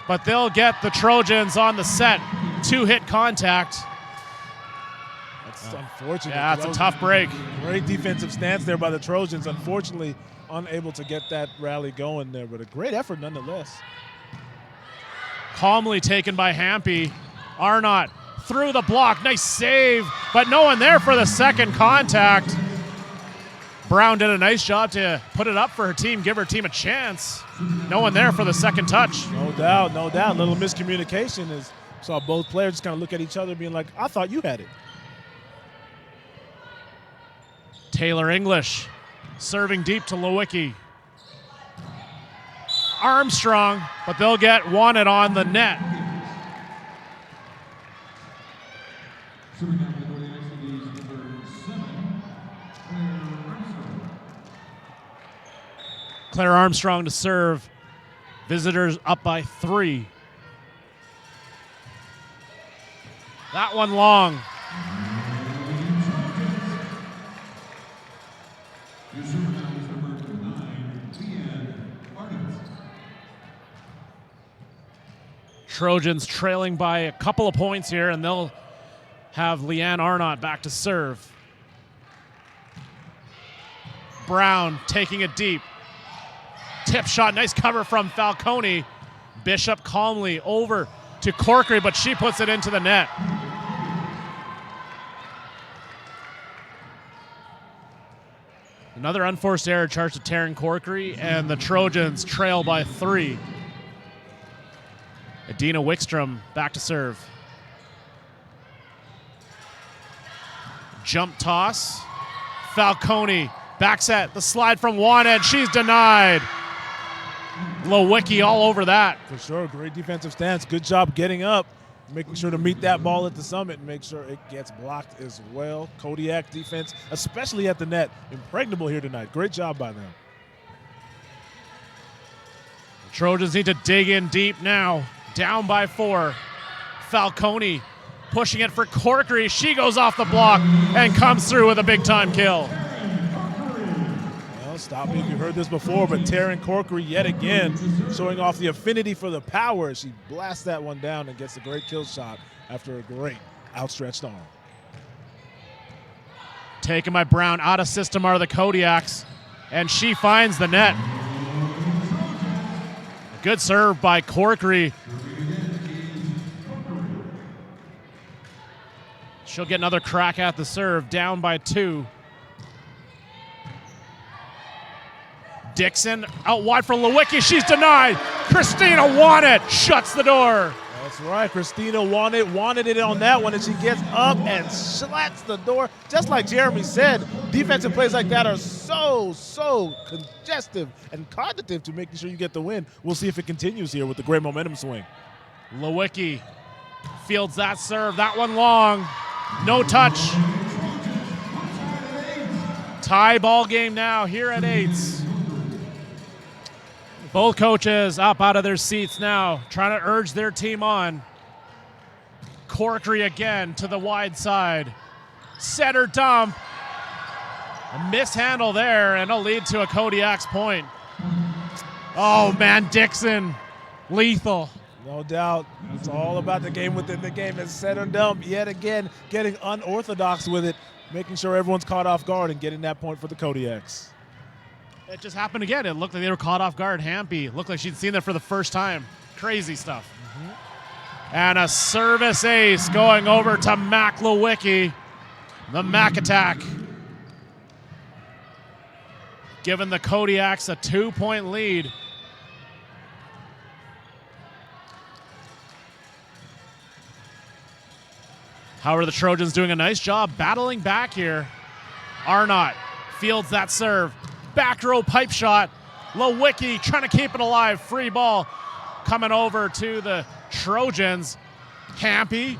But they'll get the Trojans on the set. 2-hit contact. That's unfortunate. Yeah, it's a tough break. Great defensive stance there by the Trojans. Unfortunately, unable to get that rally going there, but a great effort nonetheless. Calmly taken by Hampy. Arnott through the block. Nice save, but no one there for the second contact. Brown did a nice job to put it up for her team, give her team a chance. No one there for the second touch. No doubt, no doubt. Little miscommunication as saw both players just kind of look at each other being like, I thought you had it. Taylor English serving deep to Lewicki. Armstrong, but they'll get wanted on the net. Claire Armstrong to serve. Visitors up by 3. That one long. Trojans trailing by a couple of points here, and they'll have Leanne Arnott back to serve. Brown taking it deep. Tip shot, nice cover from Falcone. Bishop calmly over to Corkery, but she puts it into the net. Another unforced error charged to Taryn Corkery, and the Trojans trail by 3. Adina Wickstrom back to serve. Jump toss. Falcone back set. The slide from Wanted. She's denied. Lewicki all over that. For sure. Great defensive stance. Good job getting up, making sure to meet that ball at the summit and make sure it gets blocked as well. Kodiak defense, especially at the net, impregnable here tonight. Great job by them. The Trojans need to dig in deep now. Down by 4. Falcone pushing it for Corkery. She goes off the block and comes through with a big-time kill. Well, stop me if you heard this before, but Taryn Corkery yet again showing off the affinity for the power. She blasts that one down and gets a great kill shot after a great outstretched arm. Taken by Brown. Out of system are the Kodiaks, and she finds the net. Good serve by Corkery. She'll get another crack at the serve, down by 2. Dixon out wide for Lewicki. She's denied. Christina Wanted shuts the door. That's right. Christina wanted it on that one, and she gets up and shuts the door. Just like Jeremy said, defensive plays like that are so congestive and cognitive to making sure you get the win. We'll see if it continues here with the great momentum swing. Lewicki fields that serve. That one long. No touch. Tie ball game now here at 8s. Both coaches up out of their seats now, trying to urge their team on. Corkery again to the wide side. Center dump. A mishandle there, and it'll lead to a Kodiaks point. Oh, man, Dixon, lethal. No doubt. It's all about the game within the game. And center dump, yet again, getting unorthodox with it, making sure everyone's caught off guard and getting that point for the Kodiaks. It just happened again. It looked like they were caught off guard. Hampy looked like she'd seen that for the first time. Crazy stuff. And a service ace going over to Maklawicki. The Mac attack. Giving the Kodiaks a 2-point lead. However, the Trojans doing a nice job battling back here. Arnott fields that serve. Back row pipe shot. Lewicki trying to keep it alive. Free ball coming over to the Trojans. Hampy.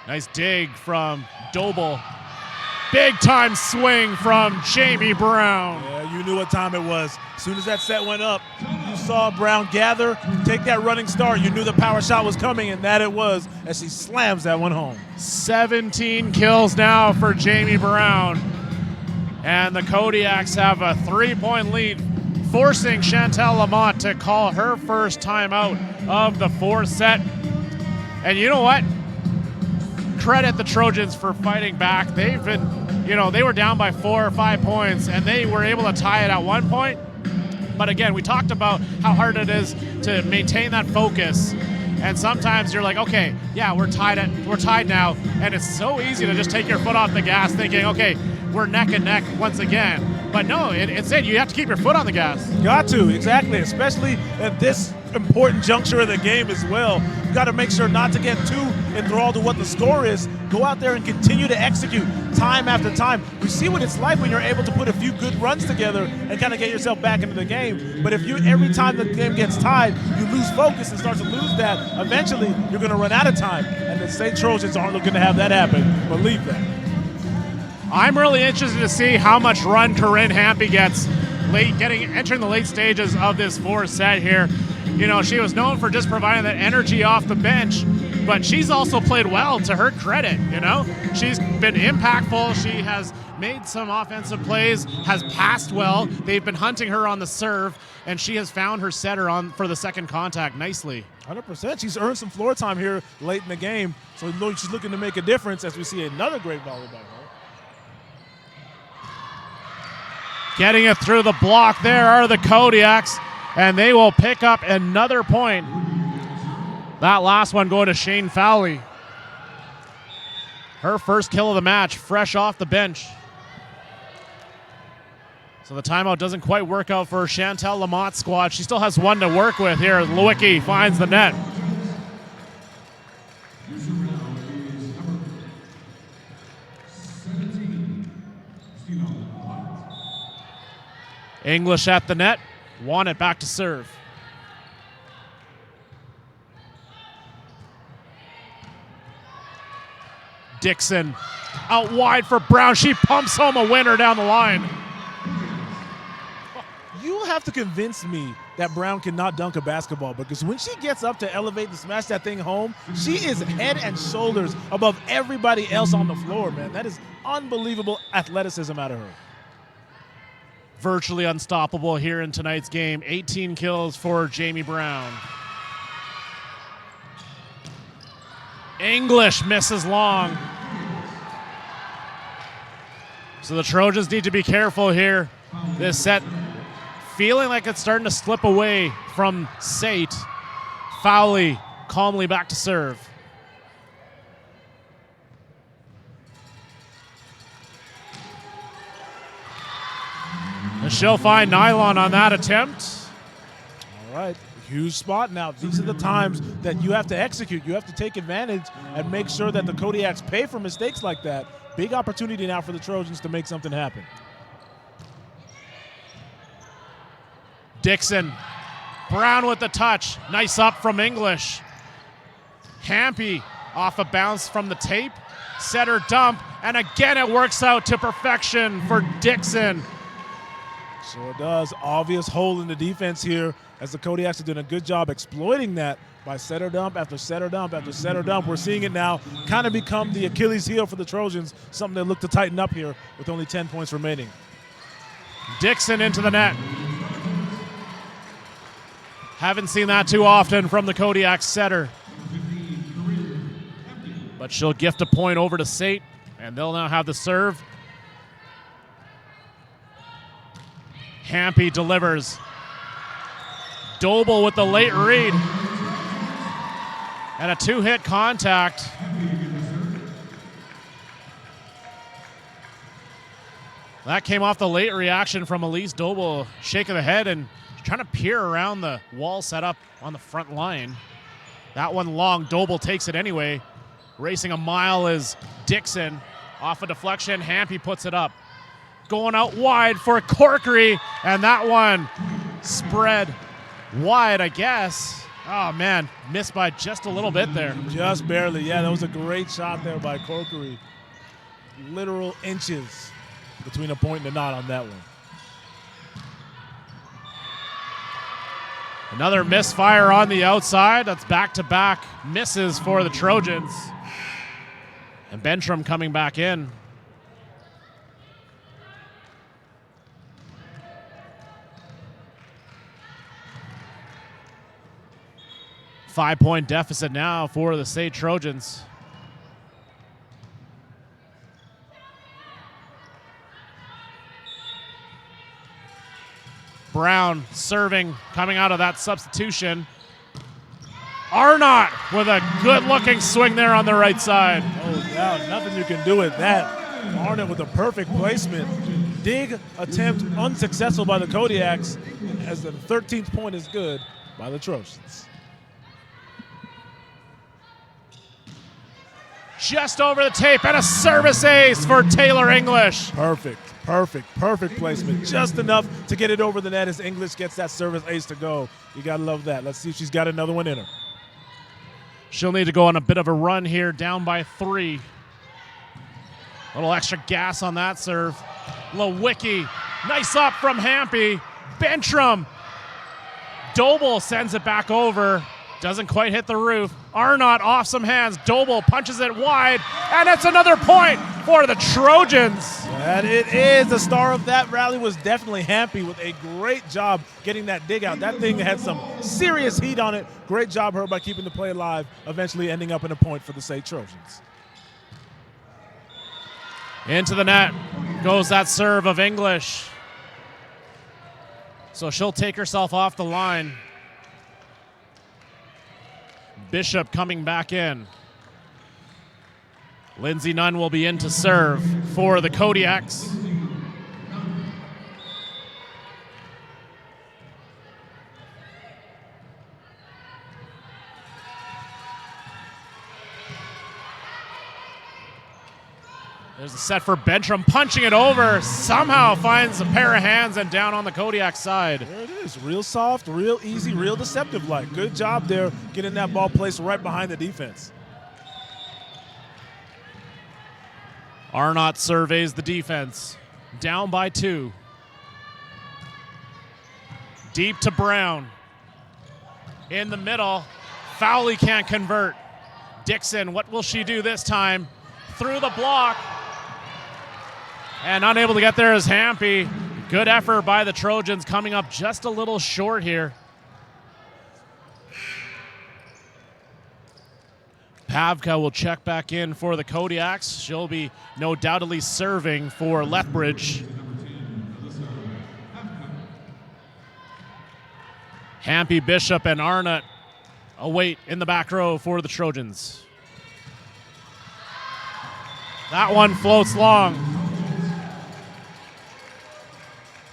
Nice dig from Doble. Big time swing from Jamie Brown. Yeah, you knew what time it was. As soon as that set went up, you saw Brown gather, take that running start. You knew the power shot was coming, and that it was as she slams that one home. 17 kills now for Jamie Brown. And the Kodiaks have a 3-point lead, forcing Chantel Lamont to call her first timeout of the fourth set. And you know what? Credit the Trojans for fighting back. They've been, they were down by 4 or 5 points, and they were able to tie it at one point. But again, we talked about how hard it is to maintain that focus. And sometimes you're like, okay, yeah, we're tied now, and it's so easy to just take your foot off the gas, thinking, okay, we're neck and neck once again. But no, instead you have to keep your foot on the gas. Got to, exactly, especially at this important juncture of the game as well. You got to make sure not to get too enthralled with what the score is. Go out there and continue to execute time after time. We see what it's like when you're able to put a few good runs together and kind of get yourself back into the game. But if every time the game gets tied, you lose focus and start to lose that, eventually you're going to run out of time. And the St. Trojans aren't looking to have that happen. Believe that. I'm really interested to see how much run Corinne Hampy gets entering the late stages of this fourth set here. She was known for just providing that energy off the bench, but she's also played well, to her credit. She's been impactful. She has made some offensive plays, has passed well. They've been hunting her on the serve, and she has found her setter for the second contact nicely. 100%. She's earned some floor time here late in the game, so she's looking to make a difference as we see another great volley by her. Getting it through the block there are the Kodiaks, and they will pick up another point. That last one going to Shane Fowley. Her first kill of the match, fresh off the bench. So the timeout doesn't quite work out for Chantel Lamont's squad. She still has one to work with here. Lewicki finds the net. English at the net, won it back to serve. Dixon out wide for Brown. She pumps home a winner down the line. You have to convince me that Brown cannot dunk a basketball, because when she gets up to elevate and smash that thing home, she is head and shoulders above everybody else on the floor, man. That is unbelievable athleticism out of her. Virtually unstoppable here in tonight's game. 18 kills for Jamie Brown. English misses long. So the Trojans need to be careful here. This set feeling like it's starting to slip away from SAIT. Fowley calmly back to serve. And she'll find nylon on that attempt. All right, huge spot now. These are the times that you have to execute. You have to take advantage and make sure that the Kodiaks pay for mistakes like that. Big opportunity now for the Trojans to make something happen. Dixon, Brown with the touch. Nice up from English. Hampy off a bounce from the tape. Setter dump, and again it works out to perfection for Dixon. Sure does. Obvious hole in the defense here as the Kodiaks are doing a good job exploiting that by setter dump after setter dump after setter dump. We're seeing it now kind of become the Achilles heel for the Trojans, something they look to tighten up here with only 10 points remaining. Dixon into the net. Haven't seen that too often from the Kodiak setter. But she'll gift a point over to SAIT, and they'll now have the serve. Hampy delivers. Doble with the late read. And a two-hit contact. That came off the late reaction from Elise Doble, shaking the head and trying to peer around the wall set up on the front line. That one long, Doble takes it anyway. Racing a mile is Dixon. Off a deflection, Hampy puts it up. Going out wide for Corkery, and that one spread wide, I guess. Oh, man, missed by just a little bit there. Just barely, yeah, that was a great shot there by Corkery. Literal inches between a point and a knot on that one. Another misfire on the outside. That's back-to-back misses for the Trojans. And Bentram coming back in. Five-point deficit now for the SAIT Trojans. Brown serving, coming out of that substitution. Arnott with a good-looking swing there on the right side. Oh, yeah, nothing you can do with that. Arnott with a perfect placement. Dig attempt unsuccessful by the Kodiaks as the 13th point is good by the Trojans. Just over the tape and a service ace for Taylor English. Perfect placement. Just enough to get it over the net as English gets that service ace to go. You gotta love that. Let's see if she's got another one in her. She'll need to go on a bit of a run here, down by 3. A little extra gas on that serve. Lewicki, nice up from Hampy. Bentram. Doble sends it back over. Doesn't quite hit the roof. Arnott off some hands. Doble punches it wide, and it's another point for the Trojans. And it is. The star of that rally was definitely Hampy with a great job getting that dig out. That thing had some serious heat on it. Great job her by keeping the play alive, eventually ending up in a point for the SAIT Trojans. Into the net goes that serve of English. So she'll take herself off the line. Bishop coming back in. Lindsay Nunn will be in to serve for the Kodiaks. There's a set for Bentram, punching it over. Somehow finds a pair of hands and down on the Kodiak side. There it is. Real soft, real easy, real deceptive-like. Good job there getting that ball placed right behind the defense. Arnott surveys the defense. Down by 2. Deep to Brown. In the middle. Fowley can't convert. Dixon, what will she do this time? Through the block. And unable to get there is Hampy. Good effort by the Trojans, coming up just a little short here. Pavka will check back in for the Kodiaks. She'll be no doubtedly serving for Lethbridge. Hampy, Bishop, and Arnott await in the back row for the Trojans. That one floats long.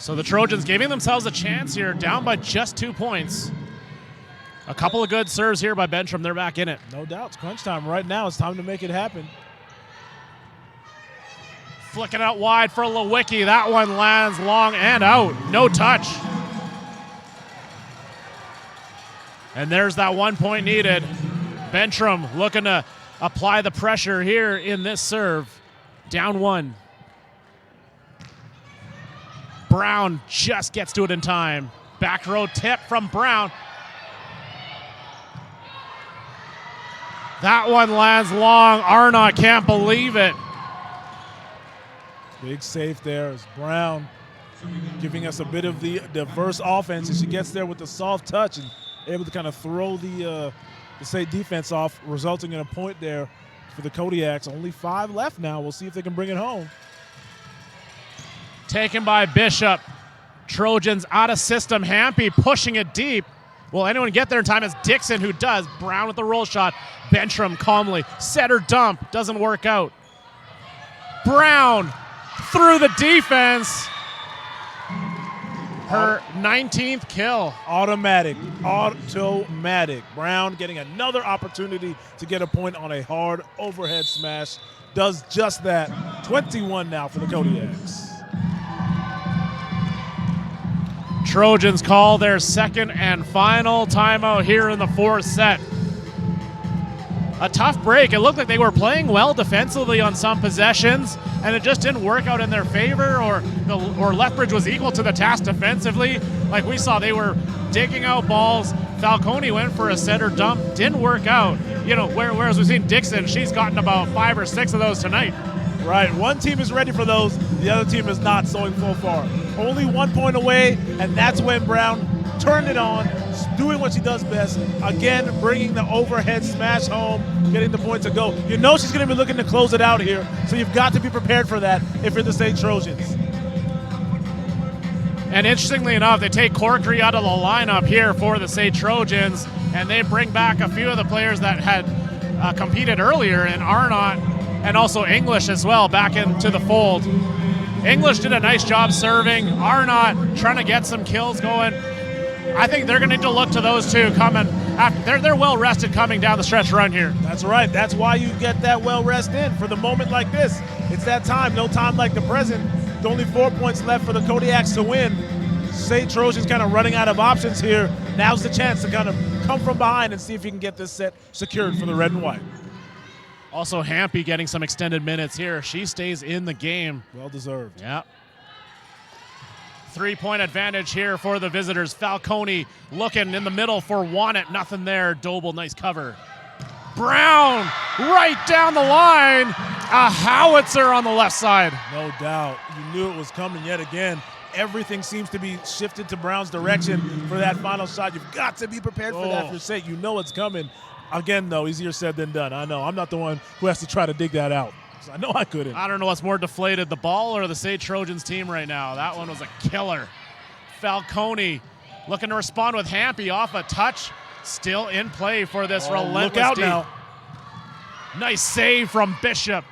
So the Trojans giving themselves a chance here, down by just 2 points. A couple of good serves here by Bentram. They're back in it. No doubt. It's crunch time right now. It's time to make it happen. Flicking out wide for Lewicki. That one lands long and out. No touch. And there's that 1 point needed. Bentram looking to apply the pressure here in this serve. Down 1. Brown just gets to it in time. Back row tip from Brown. That one lands long. Arnott can't believe it. Big save there is Brown giving us a bit of the diverse offense, and she gets there with the soft touch and able to kind of throw the SAIT defense off, resulting in a point there for the Kodiaks. Only 5 left now. We'll see if they can bring it home. Taken by Bishop. Trojans out of system. Hampy pushing it deep. Will anyone get there in time? It's Dixon who does. Brown with the roll shot. Bentram calmly. Setter dump. Doesn't work out. Brown through the defense. Her 19th kill. Automatic. Brown getting another opportunity to get a point on a hard overhead smash. Does just that. 21 now for the Kodiaks. Trojans call their second and final timeout here in the 4th set. A tough break. It looked like they were playing well defensively on some possessions, and it just didn't work out in their favor, or Lethbridge was equal to the task defensively. Like we saw, they were digging out balls. Falcone went for a setter dump. Didn't work out. You know, whereas we've seen Dixon, she's gotten about 5 or 6 of those tonight. Right, one team is ready for those, the other team is not, going full far. Only 1 point away, and that's when Brown turned it on, doing what she does best. Again, bringing the overhead smash home, getting the point to go. You know she's going to be looking to close it out here, so you've got to be prepared for that if you're the SAIT Trojans. And interestingly enough, they take Corkery out of the lineup here for the SAIT Trojans, and they bring back a few of the players that had competed earlier in Arnott, and also English as well back into the fold. English did a nice job serving. Arnott trying to get some kills going. I think they're going to need to look to those two coming. They're well rested coming down the stretch run here. That's right. That's why you get that well rest in for the moment like this. It's that time. No time like the present. With only 4 points left for the Kodiaks to win. SAIT Trojans kind of running out of options here. Now's the chance to kind of come from behind and see if you can get this set secured for the red and white. Also, Hampy getting some extended minutes here. She stays in the game. Well deserved. Yeah. 3-point advantage here for the visitors. Falcone looking in the middle for Wannett. Nothing there. Doble, nice cover. Brown right down the line. A howitzer on the left side. No doubt. You knew it was coming yet again. Everything seems to be shifted to Brown's direction for that final shot. You've got to be prepared for that for SAIT. You know it's coming. Again, though, easier said than done. I know. I'm not the one who has to try to dig that out. I know I couldn't. I don't know what's more deflated, the ball or the SAIT Trojans team right now. That one was a killer. Falcone looking to respond with Hampy off a touch. Still in play for this relentless Look out deep. now. Nice save from Bishop.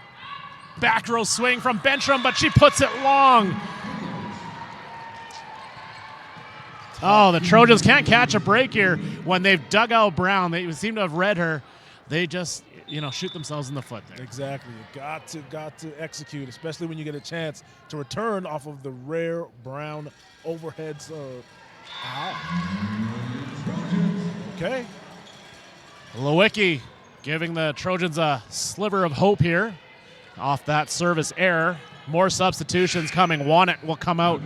Back row swing from Bentram, but she puts it long. Oh, the Trojans can't catch a break here when they've dug out Brown. They seem to have read her. They just, shoot themselves in the foot there. Exactly. You got to execute, especially when you get a chance to return off of the rare Brown overhead serve. Okay. Lewicki giving the Trojans a sliver of hope here off that service error. More substitutions coming. Wannett will come out.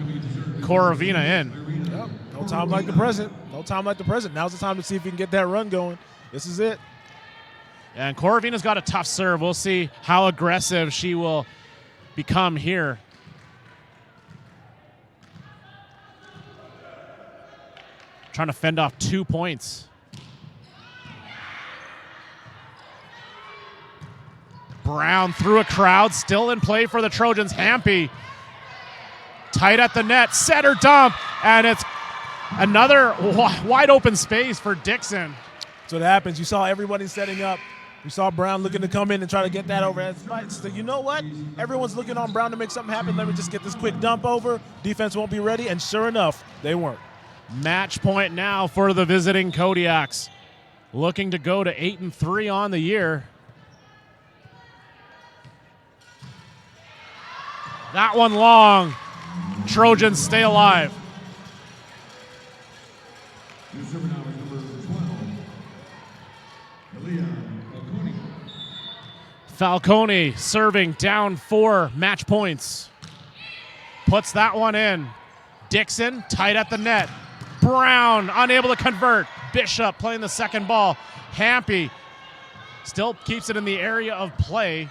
Korovina in. Yep. No time like the present. No time like the present. Now's the time to see if you can get that run going. This is it. And Korovina's got a tough serve. We'll see how aggressive she will become here. Trying to fend off 2 points. Brown through a crowd, still in play for the Trojans. Hampy tight at the net, setter dump, and it's another wide open space for Dixon. So what happens. You saw everybody setting up. You saw Brown looking to come in and try to get that overhead spike. So you know what? Everyone's looking on Brown to make something happen. Let me just get this quick dump over. Defense won't be ready, and sure enough, they weren't. Match point now for the visiting Kodiaks. Looking to go to 8-3 on the year. That one long. Trojans stay alive. Falcone serving down 4 match points. Puts that one in. Dixon tight at the net. Brown unable to convert. Bishop playing the second ball. Hampy still keeps it in the area of play.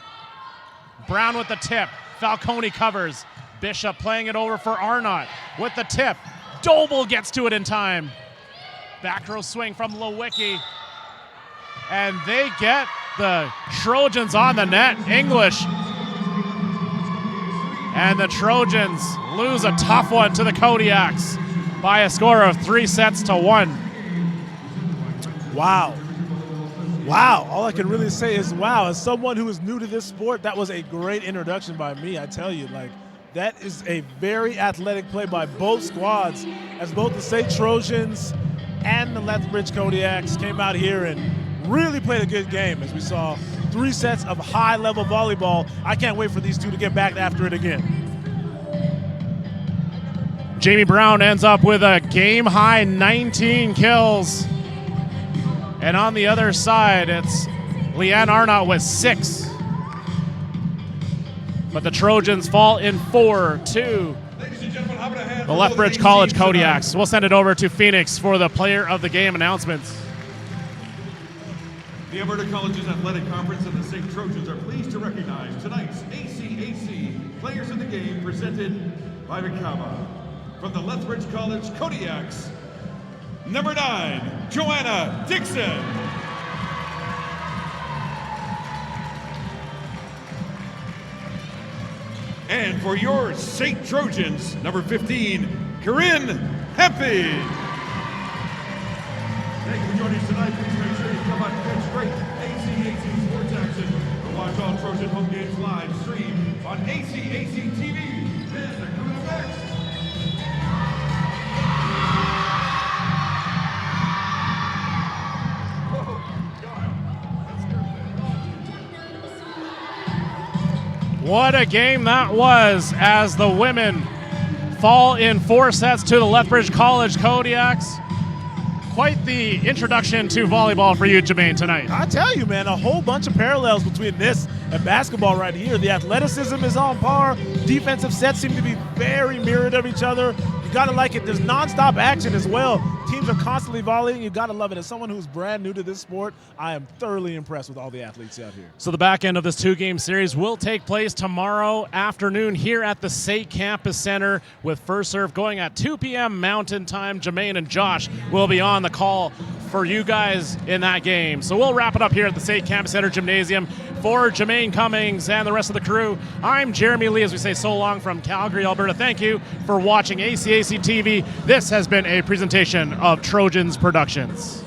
Brown with the tip. Falcone covers. Bishop playing it over for Arnott with the tip. Doble gets to it in time. Back row swing from Lewicki. And they get the Trojans on the net. English. And the Trojans lose a tough one to the Kodiaks by a score of 3-1. Wow. Wow. All I can really say is wow. As someone who is new to this sport, that was a great introduction by me. I tell you, like, that is a very athletic play by both squads, as both the SAIT Trojans and the Lethbridge Kodiaks came out here and really played a good game, as we saw 3 sets of high-level volleyball. I can't wait for these two to get back after it again. Jamie Brown ends up with a game-high 19 kills. And on the other side, it's Leanne Arnott with 6. But the Trojans fall in 4-2. The Lethbridge College Kodiaks. We'll send it over to Phoenix for the player of the game announcements. The Alberta Colleges Athletic Conference and the SAIT Trojans are pleased to recognize tonight's ACAC Players of the Game presented by Vicava. From the Lethbridge College Kodiaks, number 9, Joanna Dixon. And for your SAIT Trojans, number 15, Corinne Hempy. Thank you for joining us tonight. Please make sure you come out and catch great ACAC sports action. Or watch all Trojan home games live stream on ACAC TV. Then they're coming up next. What a game that was, as the women fall in 4 sets to the Lethbridge College Kodiaks. Quite the introduction to volleyball for you, Jermaine, tonight. I tell you, man, a whole bunch of parallels between this and basketball right here. The athleticism is on par. Defensive sets seem to be very mirrored of each other. You gotta like it. There's nonstop action as well. Teams are constantly volleying. You gotta love it. As someone who's brand new to this sport, I am thoroughly impressed with all the athletes out here. So the back end of this 2-game series will take place tomorrow afternoon here at the SAIT Campus Center, with first serve going at 2 p.m. Mountain Time. Jermaine and Josh will be on the call for you guys in that game. So we'll wrap it up here at the SAIT Campus Center Gymnasium. For Jermaine Cummings and the rest of the crew, I'm Jeremy Lee, as we say so long from Calgary, Alberta. Thank you for watching ACAC TV. This has been a presentation of Trojans Productions.